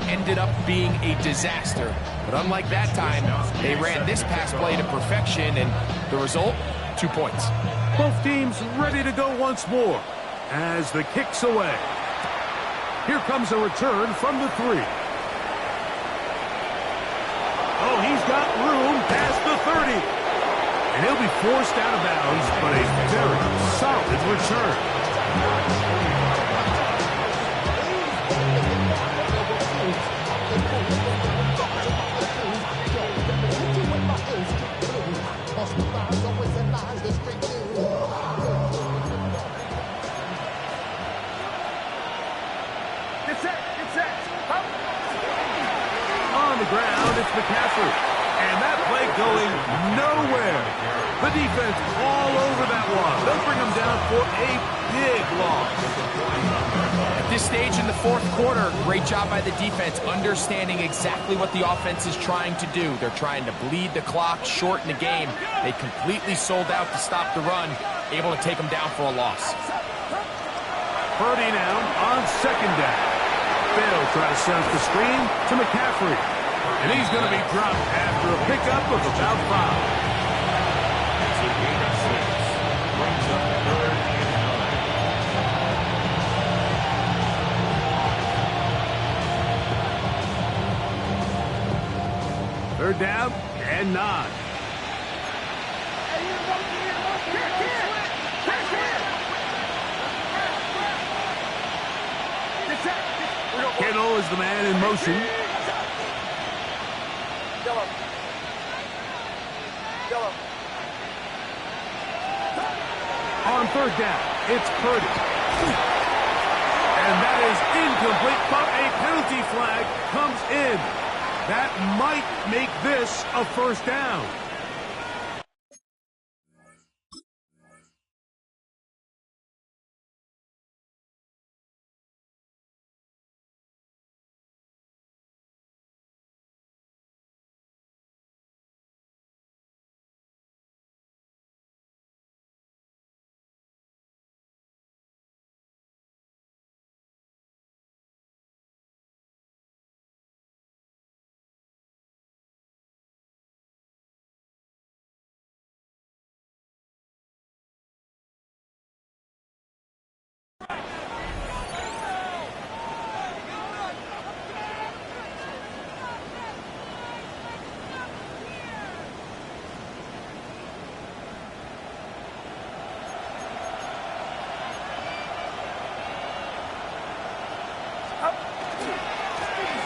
ended up being a disaster. But unlike that time, they ran this pass play to perfection, and the result, 2 points. Both teams ready to go once more as the kick's away. Here comes a return from the 3. Oh, he's got room past the 30. And he'll be forced out of bounds, but a very solid return. On the ground, it's McCaffrey. And that play going nowhere. The defense all over that one. They'll bring them down for a big loss. At this stage in the fourth quarter, great job by the defense, understanding exactly what the offense is trying to do. They're trying to bleed the clock, shorten the game. They completely sold out to stop the run, able to take them down for a loss. Purdy now on second down. They'll try to set up the screen to McCaffrey. And he's going to be dropped after a pickup of about 5. It's a gain of 6. Brings up 3rd and 9. Third down and 9. Kittle is the man in motion. On third down, it's Purdy. And that is incomplete, but a penalty flag comes in. That might make this a first down.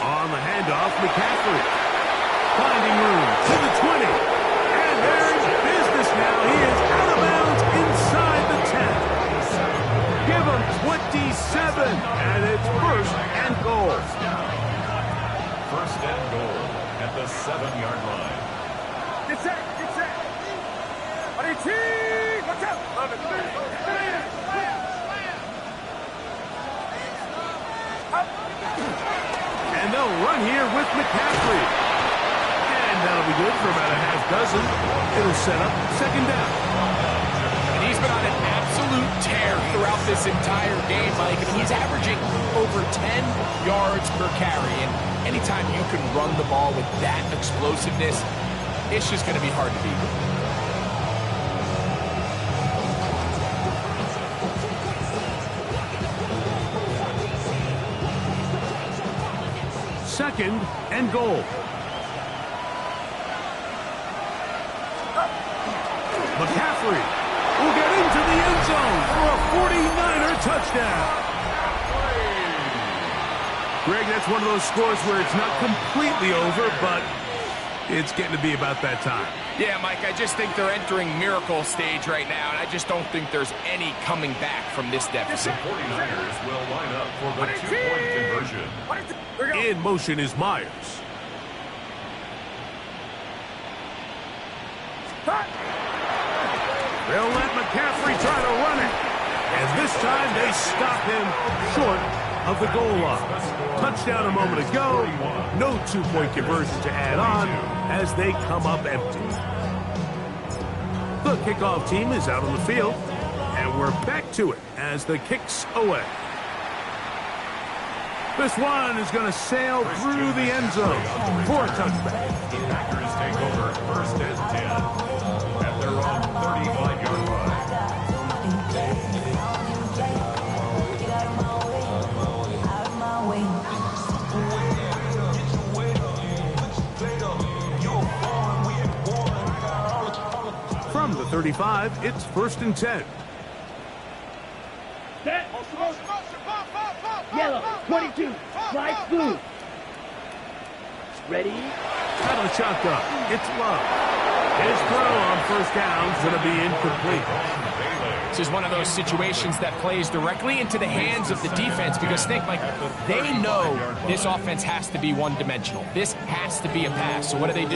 On the handoff, McCaffrey. Finding room to the 20. And there's business now. He is out of bounds inside the 10. Give him 27. And it's first and goal. First and goal at the 7-yard line. Get set. Watch out. And they'll run here with McCaffrey. And that'll be good for about a half dozen. It'll set up second down. And he's been on an absolute tear throughout this entire game, Mike. I mean, he's averaging over 10 yards per carry. And anytime you can run the ball with that explosiveness, it's just going to be hard to beat. Second and goal. McCaffrey will get into the end zone for a 49er touchdown. Greg, that's one of those scores where it's not completely over, but it's getting to be about that time. Yeah, Mike, I just think they're entering miracle stage right now, and I just don't think there's any coming back from this deficit. The 49ers will line up for the 2-point conversion. In motion is Myers. They'll let McCaffrey try to run it. And this time they stop him short of the goal line. Touchdown a moment ago. No two-point conversion to add on as they come up empty. The kickoff team is out on the field, and we're back to it as the kick's away. This one is going to sail through the end zone for a touchback. The Packers take over first and 10 at their own 35-yard line. From the 35, it's first and 10. Set. Yellow, 22, slide blue. Ready? Out of the shotgun, it's Love. His throw on first down is going to be incomplete. This is one of those situations that plays directly into the hands of the defense because think, Mike, they know this offense has to be one-dimensional. This has to be a pass. So what do?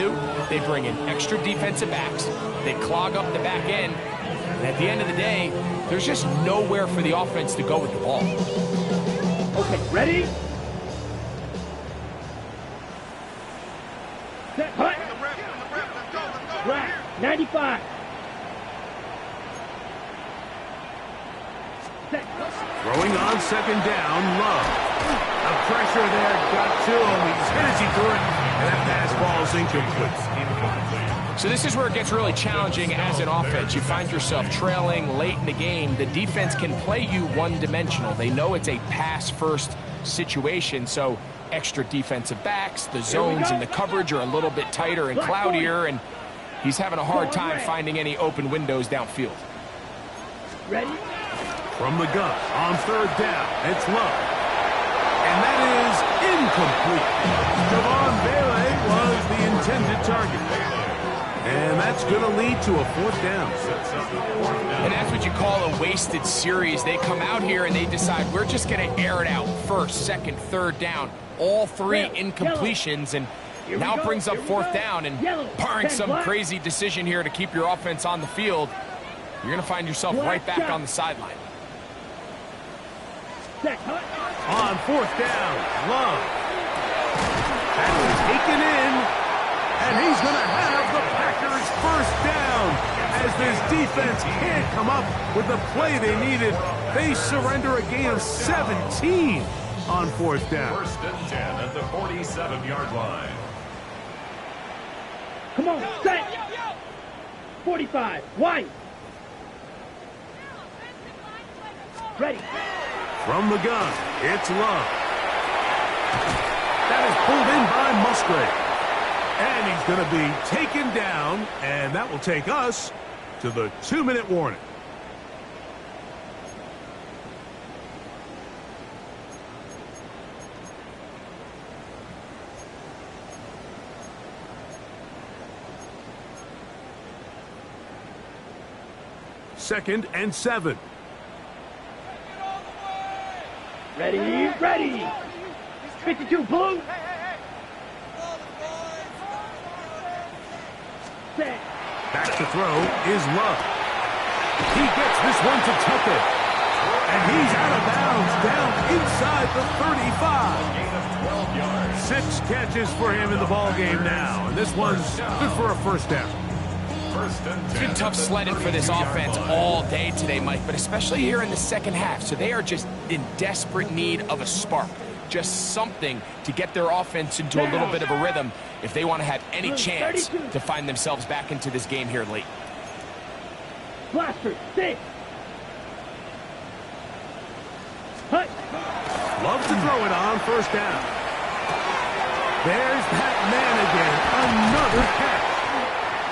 They bring in extra defensive backs. They clog up the back end. And at the end of the day, there's just nowhere for the offense to go with the ball. Okay, ready? Set, hut. Right, 95. Set. Throwing on second down, Love. The pressure there got to him. He's hit as he threw it, and that pass ball's incomplete. So this is where it gets really challenging as an offense. You find yourself trailing late in the game. The defense can play you one-dimensional. They know it's a pass-first situation, so extra defensive backs, the zones and the coverage are a little bit tighter and cloudier, and he's having a hard time finding any open windows downfield. Ready? From the gun, on third down, it's Love. And that is incomplete. Javon Bailey was the intended target. And that's going to lead to a fourth down. And that's what you call a wasted series. They come out here and they decide we're just going to air it out first, second, third down. All three incompletions, and now it brings up fourth down. And barring some crazy decision here to keep your offense on the field, you're going to find yourself right back on the sideline. On fourth down, Love. That was taken in, and he's going to have the Packers first down. As this defense can't come up with the play they needed, they surrender a gain of 17 on fourth down. First and 10 at the 47-yard line. Come on, set. 45, wide. Ready. From the gun, it's Love. That is pulled in by Musgrave. And he's going to be taken down, and that will take us to the 2-minute warning. Second and 7. Ready, ready. 52, blue. Set. Back to throw is Love. He gets this one to Tucker. And he's out of bounds, down inside the 35. Gain of 12 yards. 6 catches for him in the ball game now. And this one's good for a first down. First and 10. It's been tough sledding for this offense all day today, Mike, but especially here in the second half. So they are just in desperate need of a spark, just something to get their offense into a little bit of a rhythm if they want to have any chance to find themselves back into this game here late. Blaster, 6. Hut. Loves to throw it on first down. There's that man again. Another catch.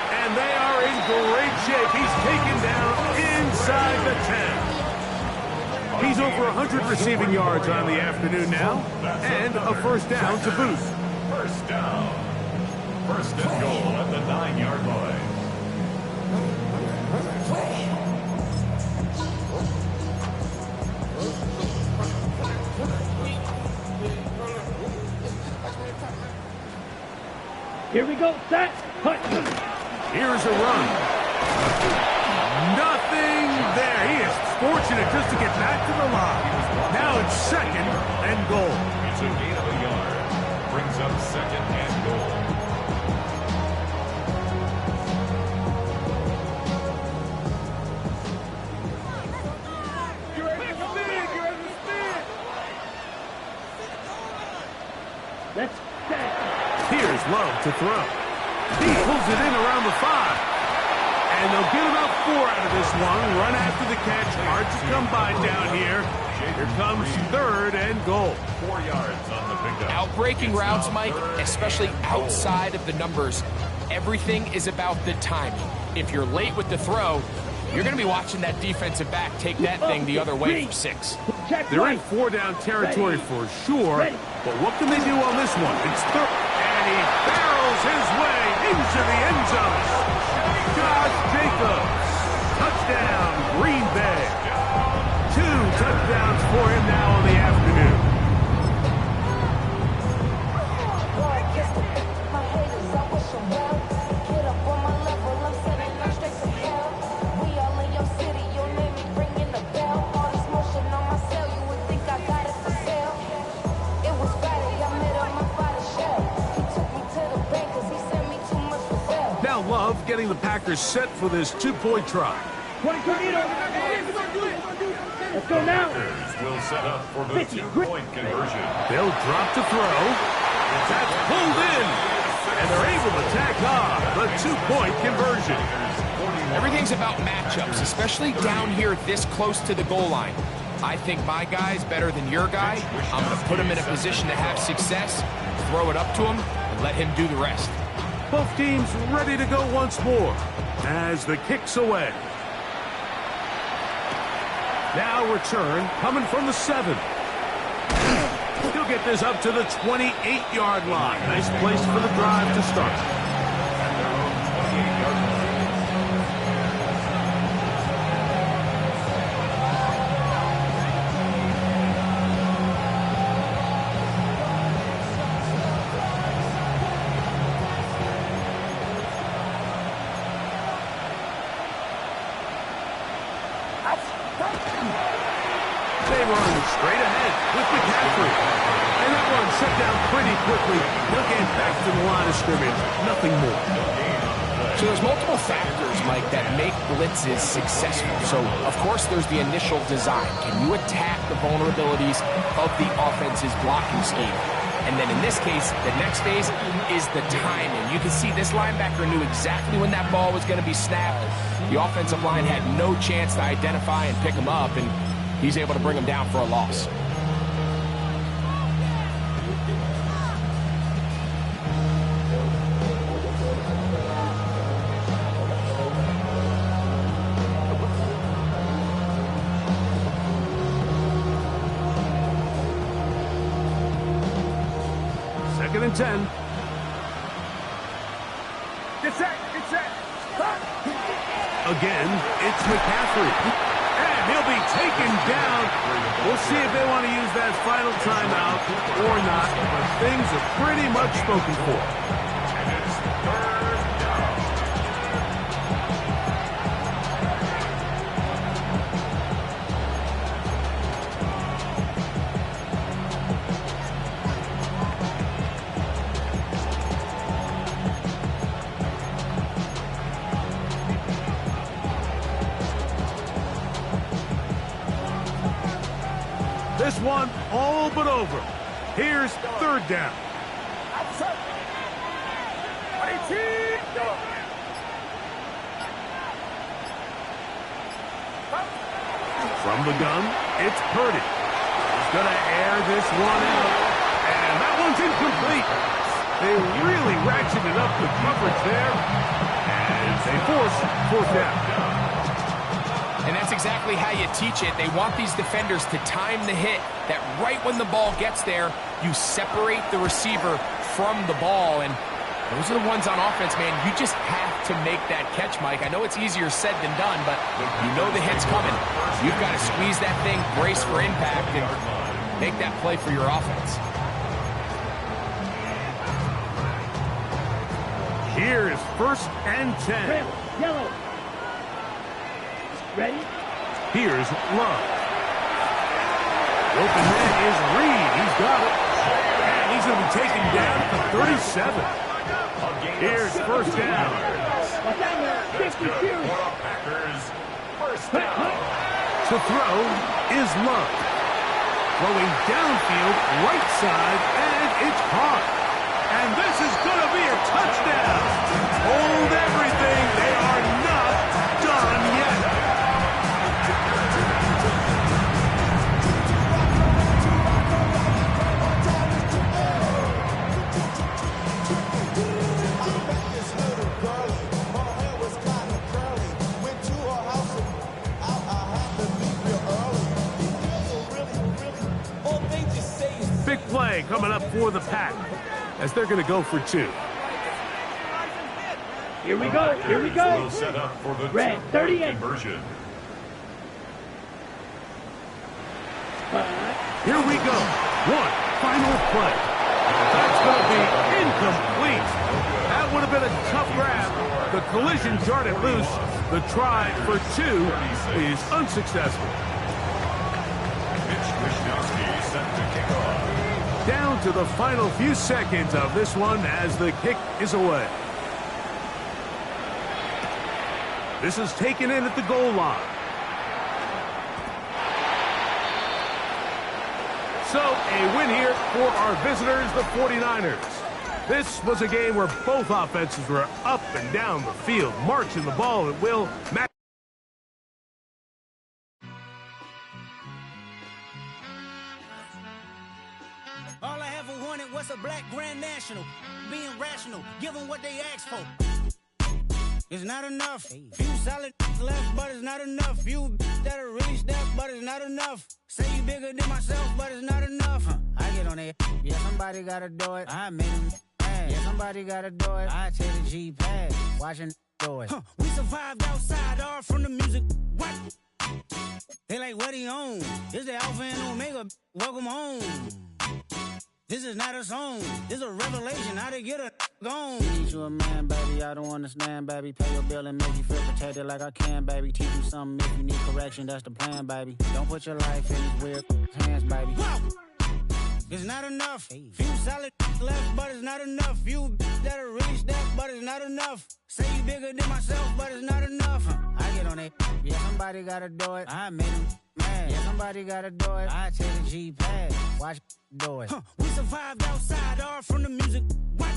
And they are in great shape. He's taken down inside the 10. He's over 100 receiving yards on the afternoon now. And a first down to boot. First down. First and goal at the 9-yard line. Here we go, set. Hut. Here's a run. Nothing there. He is fortunate just to get back to the line. Now it's second and goal. It's a gain of a yard. Brings up 2nd and goal. Let's set. Here's Love to throw. He pulls it in around the 5. And they'll get about 4 out of this one. Run after the catch. Hard to come by down here. Here comes 3rd and goal. 4 yards on the pickup. Out-breaking routes, Mike, especially outside of the numbers, everything is about the timing. If you're late with the throw, you're going to be watching that defensive back take that thing the other way for 6. They're in 4-down territory for sure, but what can they do on this one? It's 3rd, and he barrels his way into the end zone. Josh Jacobs, touchdown, Green Bay. 2 touchdowns for him now in the afternoon. Now Love getting the Packers set for this 2-point try. Let's go now. Packers will set up for the 2-point conversion. They'll drop to throw. That's pulled in. And they're able to tack on the 2-point conversion. Everything's about matchups, especially down here this close to the goal line. I think my guy's better than your guy. I'm going to put him in a position to have success, throw it up to him, and let him do the rest. Both teams ready to go once more as the kick's away. Now return coming from the 7. He'll get this up to the 28-yard line. Nice place for the drive to start. They run straight ahead with McCaffrey. And that one shut down pretty quickly. They'll get back to the line of scrimmage. Nothing more. So there's multiple factors, Mike, that make blitzes successful. So, of course, there's the initial design. Can you attack the vulnerabilities of the offense's blocking scheme? And then in this case, the next phase is the timing. You can see this linebacker knew exactly when that ball was going to be snapped. The offensive line had no chance to identify and pick him up, and he's able to bring him down for a loss. Second and 10. Get set. Again, it's McCaffrey. And he'll be taken down. We'll see if they want to use that final timeout or not. But things are pretty much spoken for. And it's 3rd down. This one all but over. Here's 3rd down. From the gun, it's Purdy. He's going to air this one out. And that one's incomplete. They really ratcheted up the coverage there. And they force 4th down. And that's exactly how you teach it. They want these defenders to time the hit, that right when the ball gets there, you separate the receiver from the ball. And those are the ones on offense, man. You just have to make that catch, Mike. I know it's easier said than done, but you know the hit's coming. You've got to squeeze that thing, brace for impact, and make that play for your offense. Here's 1st and 10. Red, yellow. Ready? Here's Love. Open man is Reed. He's got it. And he's going to be taken down at the 37. Here's first down. What's down there? 52. Packers, first down. To throw is Love. Throwing downfield, right side, and it's caught. And this is going to be a touchdown. Hold everything. They are not done yet. Big play coming up for the Pack as they're going to go for 2. Here we go. Here we go. Will set up for the Red, 38. conversion. Here we go. One final play. That's going to be incomplete. That would have been a tough grab. The collision darted loose. The try for 2 is unsuccessful. Mitch Wishnowsky set to kick off. Down to the final few seconds of this one as the kick is away. This is taken in at the goal line. So, a win here for our visitors, the 49ers. This was a game where both offenses were up and down the field, marching the ball at will. All I ever wanted was a black grand national. Being rational, give them what they asked for. It's not enough. Few solid left, but it's not enough. Few that'll really step, but it's not enough. Say you bigger than myself, but it's not enough. I get on it. Yeah, somebody gotta do it. I made him mad. Yeah, somebody gotta do it. I take the G-pad. Watching do it. We survived outside, all from the music. What? They like, what he on? This the Alpha and Omega. Welcome home. This is not a song. This is a revelation. How to get a gone. Need you a man, baby. I don't understand, baby. Pay your bill and make you feel protected like I can, baby. Teach you something if you need correction. That's the plan, baby. Don't put your life in these weird hands, baby. Whoa! It's not enough. Few solid left, but it's not enough. Few that'll really step, but it's not enough. Say you bigger than myself, but it's not enough. I get on it. Yeah, somebody gotta do it. I made him mad. Yeah, somebody gotta do it. I take the G-pad. Watch do it. We survived outside, all from the music. What?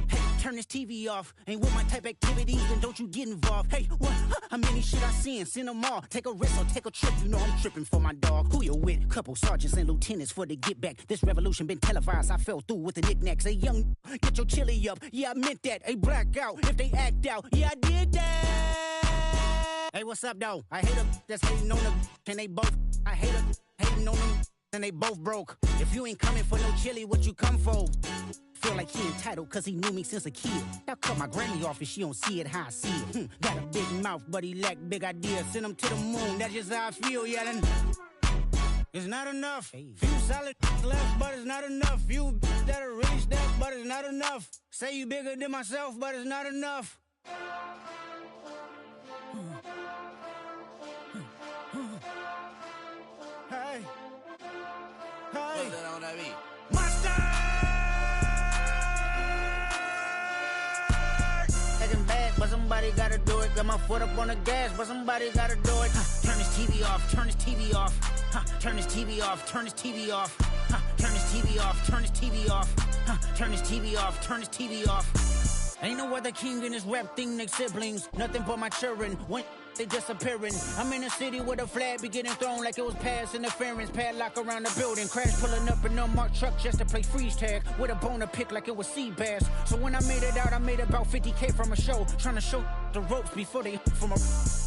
Hey, turn this TV off. Ain't with my type activities, then don't you get involved. Hey, what? How many shit I seen? Send them all. Take a risk or take a trip. You know I'm tripping for my dog. Who you with? Couple sergeants and lieutenants for the get back. This revolution been televised. I fell through with the knickknacks. Hey, young, get your chili up. Yeah, I meant that. Hey, black out if they act out. Yeah, I did that. Hey, what's up, though? I hate them that's hating on them. And they both. I hate them hating on them. And they both broke. If you ain't coming for no chili, what you come for? Feel like he entitled cause he knew me since a kid. I cut my granny off and she don't see it how I see it. Got a big mouth but he lack big ideas. Send him to the moon, that's just how I feel yelling. It's not enough. Few solid left but it's not enough. Few that'll really step but it's not enough. Say you bigger than myself but it's not enough. Hey. Hey. Monster! Taking back, but somebody gotta do it. Got my foot up on the gas, but somebody gotta do it. Turn this TV off, turn this TV off. Turn this TV off, turn this TV off. Turn this TV off, turn this TV off. Turn this TV off, turn this TV off. Ain't no other king in this rap thing, they siblings. Nothing but my children. When they disappearing. I'm in a city where the flag be getting thrown like it was pass interference. Padlock around the building. Crash pulling up an unmarked truck just to play freeze tag. With a bone to pick like it was sea bass. So when I made it out, I made about 50K from a show. Trying to show the ropes before they from a...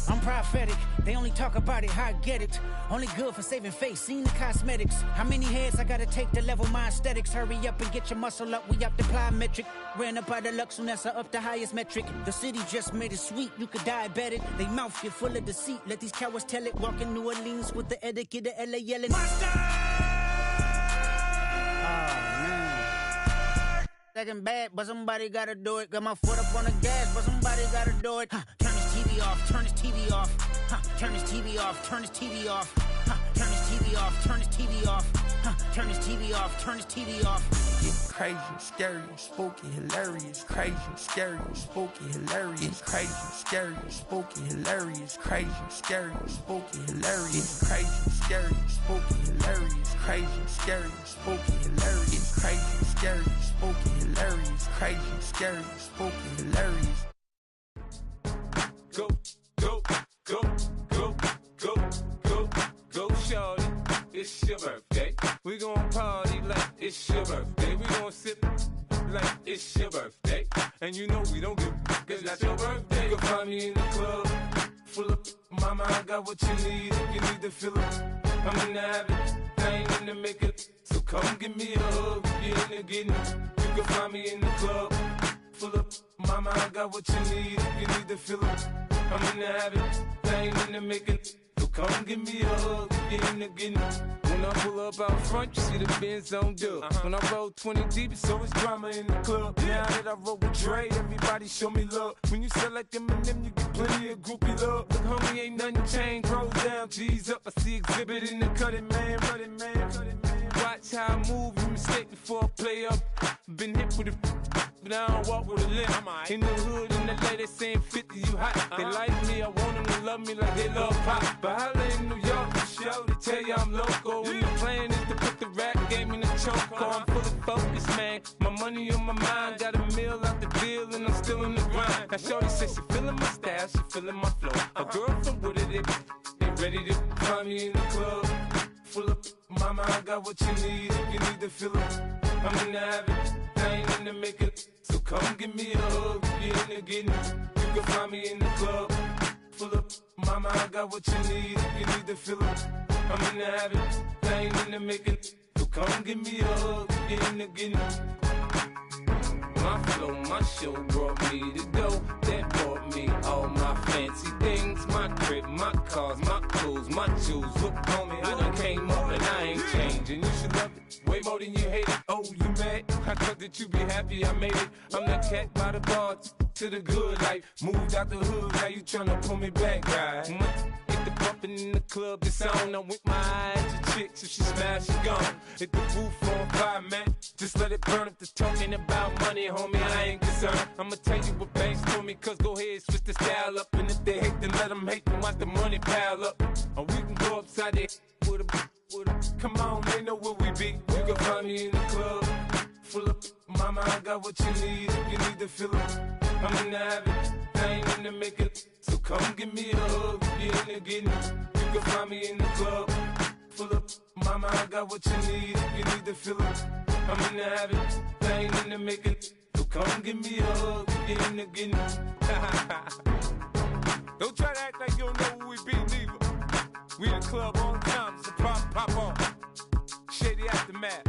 I'm prophetic. They only talk about it, how I get it. Only good for saving face, seen the cosmetics. How many heads I gotta take to level my aesthetics? Hurry up and get your muscle up, we up the plyometric. Ran up out of luck, soon as I up the highest metric. The city just made it sweet, you could diabetic. They mouth get full of deceit, let these cowards tell it. Walking New Orleans with the etiquette of LA yelling. Monster! Second bad, but somebody gotta do it. Got my foot up on the gas, but somebody gotta do it. Turn this TV off, turn this TV off. Turn this TV off, turn this TV off. Turn his TV off, turn his TV off. Turn his TV off, turn his TV off. Getting crazy, scary, spooky, hilarious. Crazy, scary, spooky, hilarious. Crazy, scary, spooky, hilarious. Crazy, scary, spooky, hilarious. Crazy, scary, spooky, hilarious. Crazy, scary, spooky, hilarious. Crazy, scary, spooky, hilarious. Crazy, scary, spooky, hilarious. Go, go, go, go, go, go, go, shorty. It's your birthday. We gon' party like it's your birthday. We gon' sip like it's your birthday. And you know we don't give cause that's your birthday. You can find me in the club, full of mama, I got what you need. If you need to fill up, I'm in the habit, I ain't in the makeup. So come give me a hug, if you're in the getting. You can find me in the club, full of mama, I got what you need. If you need to fill up, I'm in the habit, I ain't in the makeup. So come give me a hug, if you're in the getting. When I pull up out front, you see the Benz on dub. When I roll 20 deep, it's always drama in the club. Now that I roll with Dre, everybody show me love. When you sell like Eminem, you get plenty of groupie love. Look, homie, ain't nothing changed. Roll down, G's up. I see exhibit in the cutting, man. Running, man. Watch how I move, you mistake before I play up. Been hit with a but I don't walk with a limp. In the hood, in the lady saying 50, you hot. They like me, I want them to love me like they love pop. But holla in New York, for show, they tell you I'm local. When the plan is to put the rap game in the choke. I'm full of focus, man. My money on my mind, got a meal out the deal, and I'm still in the grind. Now shorty says she feeling my style, she feeling my flow. A girl from Wooded, they ready to find me in the club. Full of mama, I got what you need. If you need to fill up, I'm in the habit, I ain't in the makeup. So come give me a hug, if you're in the getting. You can find me in the club, full up mama, I got what you need. If you need to fill up, I'm in the habit, I ain't in the making. So come give me a hug, if you're in the getting. My flow, my show brought me to go. That brought me all my fancy things. My crib, my cars, my clothes, my jewels. Look, homie, I done came up and I ain't changing. You should love it way more than you hate it. Oh, you mad? I thought that you be happy I made it. I'm that cat by the bar to the good life. Moved out the hood, now you tryna pull me back, right? Get the bumpin' in the club, it's on. I'm with my eyes to chicks, if she smash, she gone. Hit the roof on fire, man. Just let it burn. If they're talking about money, homie, I ain't concerned. I'ma tell you what banks told me, cause go ahead, switch the style up. And if they hate, then let them hate, then watch the money pile up. Or we can go upside there with a come on, they know where we be. You can find me in the club, full of mama, I got what you need. If you need to fill up, I'm in the habit, I ain't in the making. So come give me a hug, if you're in the getting. You can find me in the club, full of mama, I got what you need. If you need to fill up, I'm in the habit, I ain't in the making. So come give me a hug, if you're in the getting. Don't try to act like you don't know who we be, neither. We in the club all the time, it's a pop on. Shady Aftermath.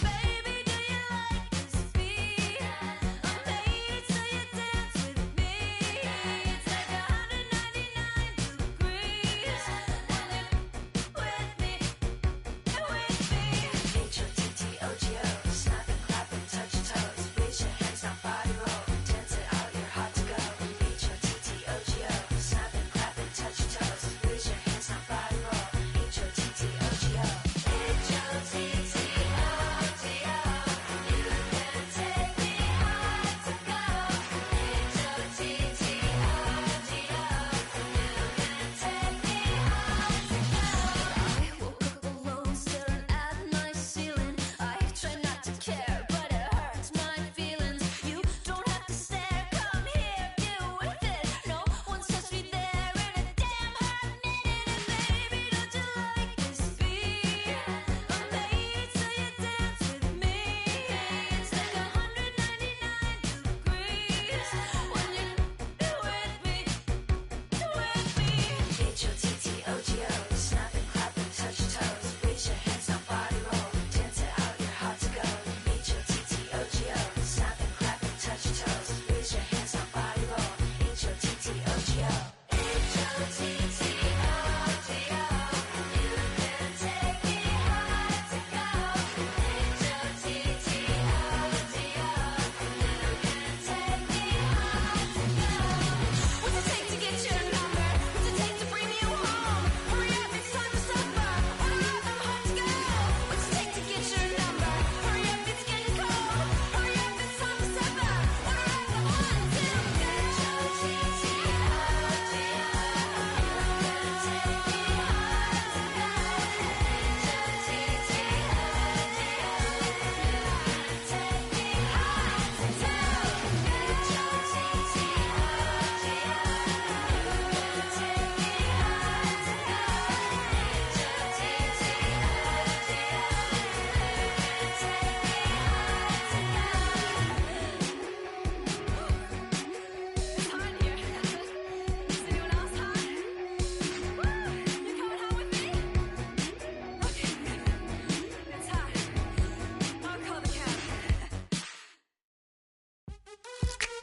Baby, do you like this beat?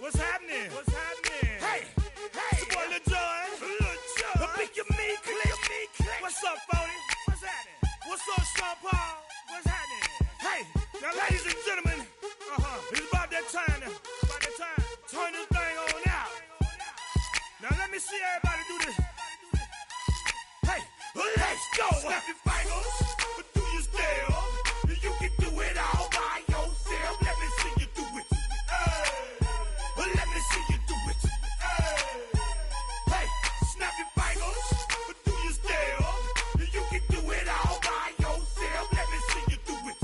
What's happening? What's happening? Hey, hey, it's your boy Lil Jon. Lil Jon. Pick your me, click. What's up, 40? What's happening? What's up, Sean Paul? What's happening? Hey, now, ladies and gentlemen, it's about that time now. About that time. Turn this thing on out. Now let me see everybody do this. Hey, let's go. Snap your fingers, do your stare. You can do it all by yourself. Let me see you do it. Let me see you do it. Hey, snap your fingers, do your stare. You can do it all by yourself. Let me see you do it.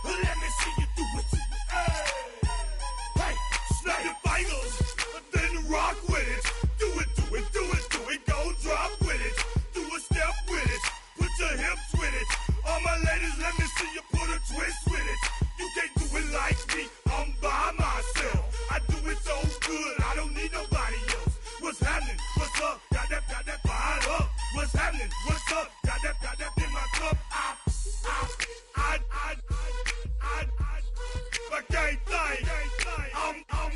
Let me see you do it. Hey, snap your fingers, then rock with it. Do it, do it, do it, do it. Go drop with it. Do a step with it. Put your hips with it. All my ladies, let me see you put a twist with it. You can't do it like me. I'm by myself. I do it so good. I don't need nobody else. What's happening? What's up? Got that fired up. What's happening? What's up? Got that in my cup. I can't think. I'm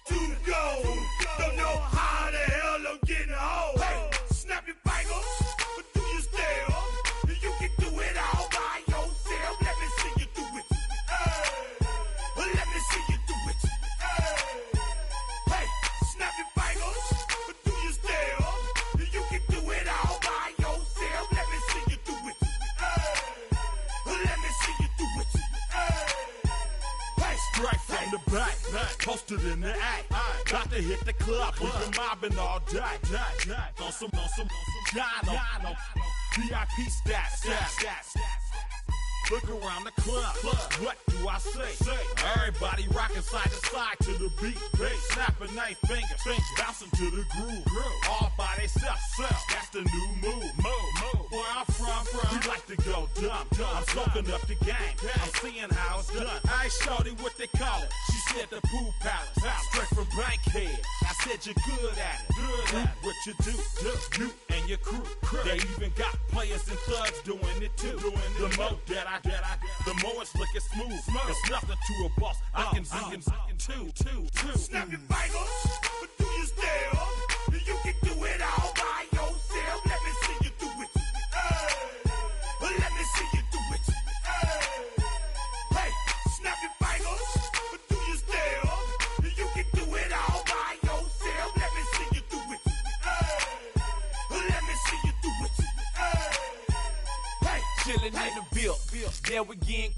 to go. Don't know how the hell I'm getting home. Hey, snap your fingers, do your stare. You can do it all by yourself. Let me see you do it. Let me see you do it. Hey, snap your fingers, do your stare. You can do it all by yourself. Let me see you do it. Let me see you do it. Hey, straight from the back, posted in the act. Got to hit the club, we've been mobbing all day. On some Jono, VIP stats. Look around the club. What do I say? Everybody rocking side to side to the beat. Snapping their fingers, bouncing to the groove. All by themselves. That's the new move. Where I'm from, we like to go dumb. I'm soaking up the game. I'm seeing how it's done. I ain't shorty what they call it. She said the pool palace. Straight from Bankhead. I said you're good at it. Do what you do. You and your crew. They even got players and thugs doing it too. The more that the more it's looking smooth. It's nothing to a boss. I can two. Snap your fingers, do your stare. You can do it all by yourself. Let me see you do it. Let me see you do it. Hey, snap your fingers, do your stare. You can do it all by yourself. Let me see you do it. Let me see you do it. Hey, Chillin' in the bill. Yeah, we again.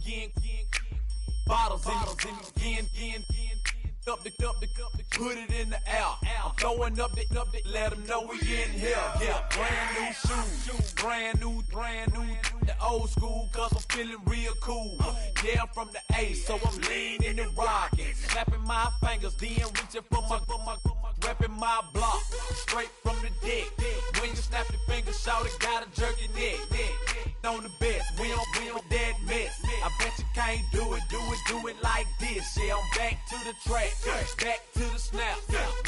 Bottles in again. Up the put it in the air. I'm throwing up the, let them know we in here. Yeah, brand new shoes, brand new. The old school, cause I'm feeling real cool. Yeah, I'm from the A, so I'm leaning and rocking. Snapping my fingers, then reaching for my repping my block. Straight from the deck. When you snap your fingers, shout it, gotta jerk your neck. On the best, we don't dead mess. I bet you can't do it like this. Yeah, I'm back to the track, back to the snap.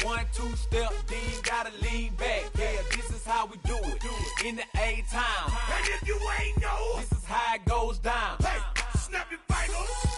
1, 2 step, then you gotta lean back. Yeah, this is how we do it in the A-time. And if you ain't know, This is how it goes down. hey, snap your fingers,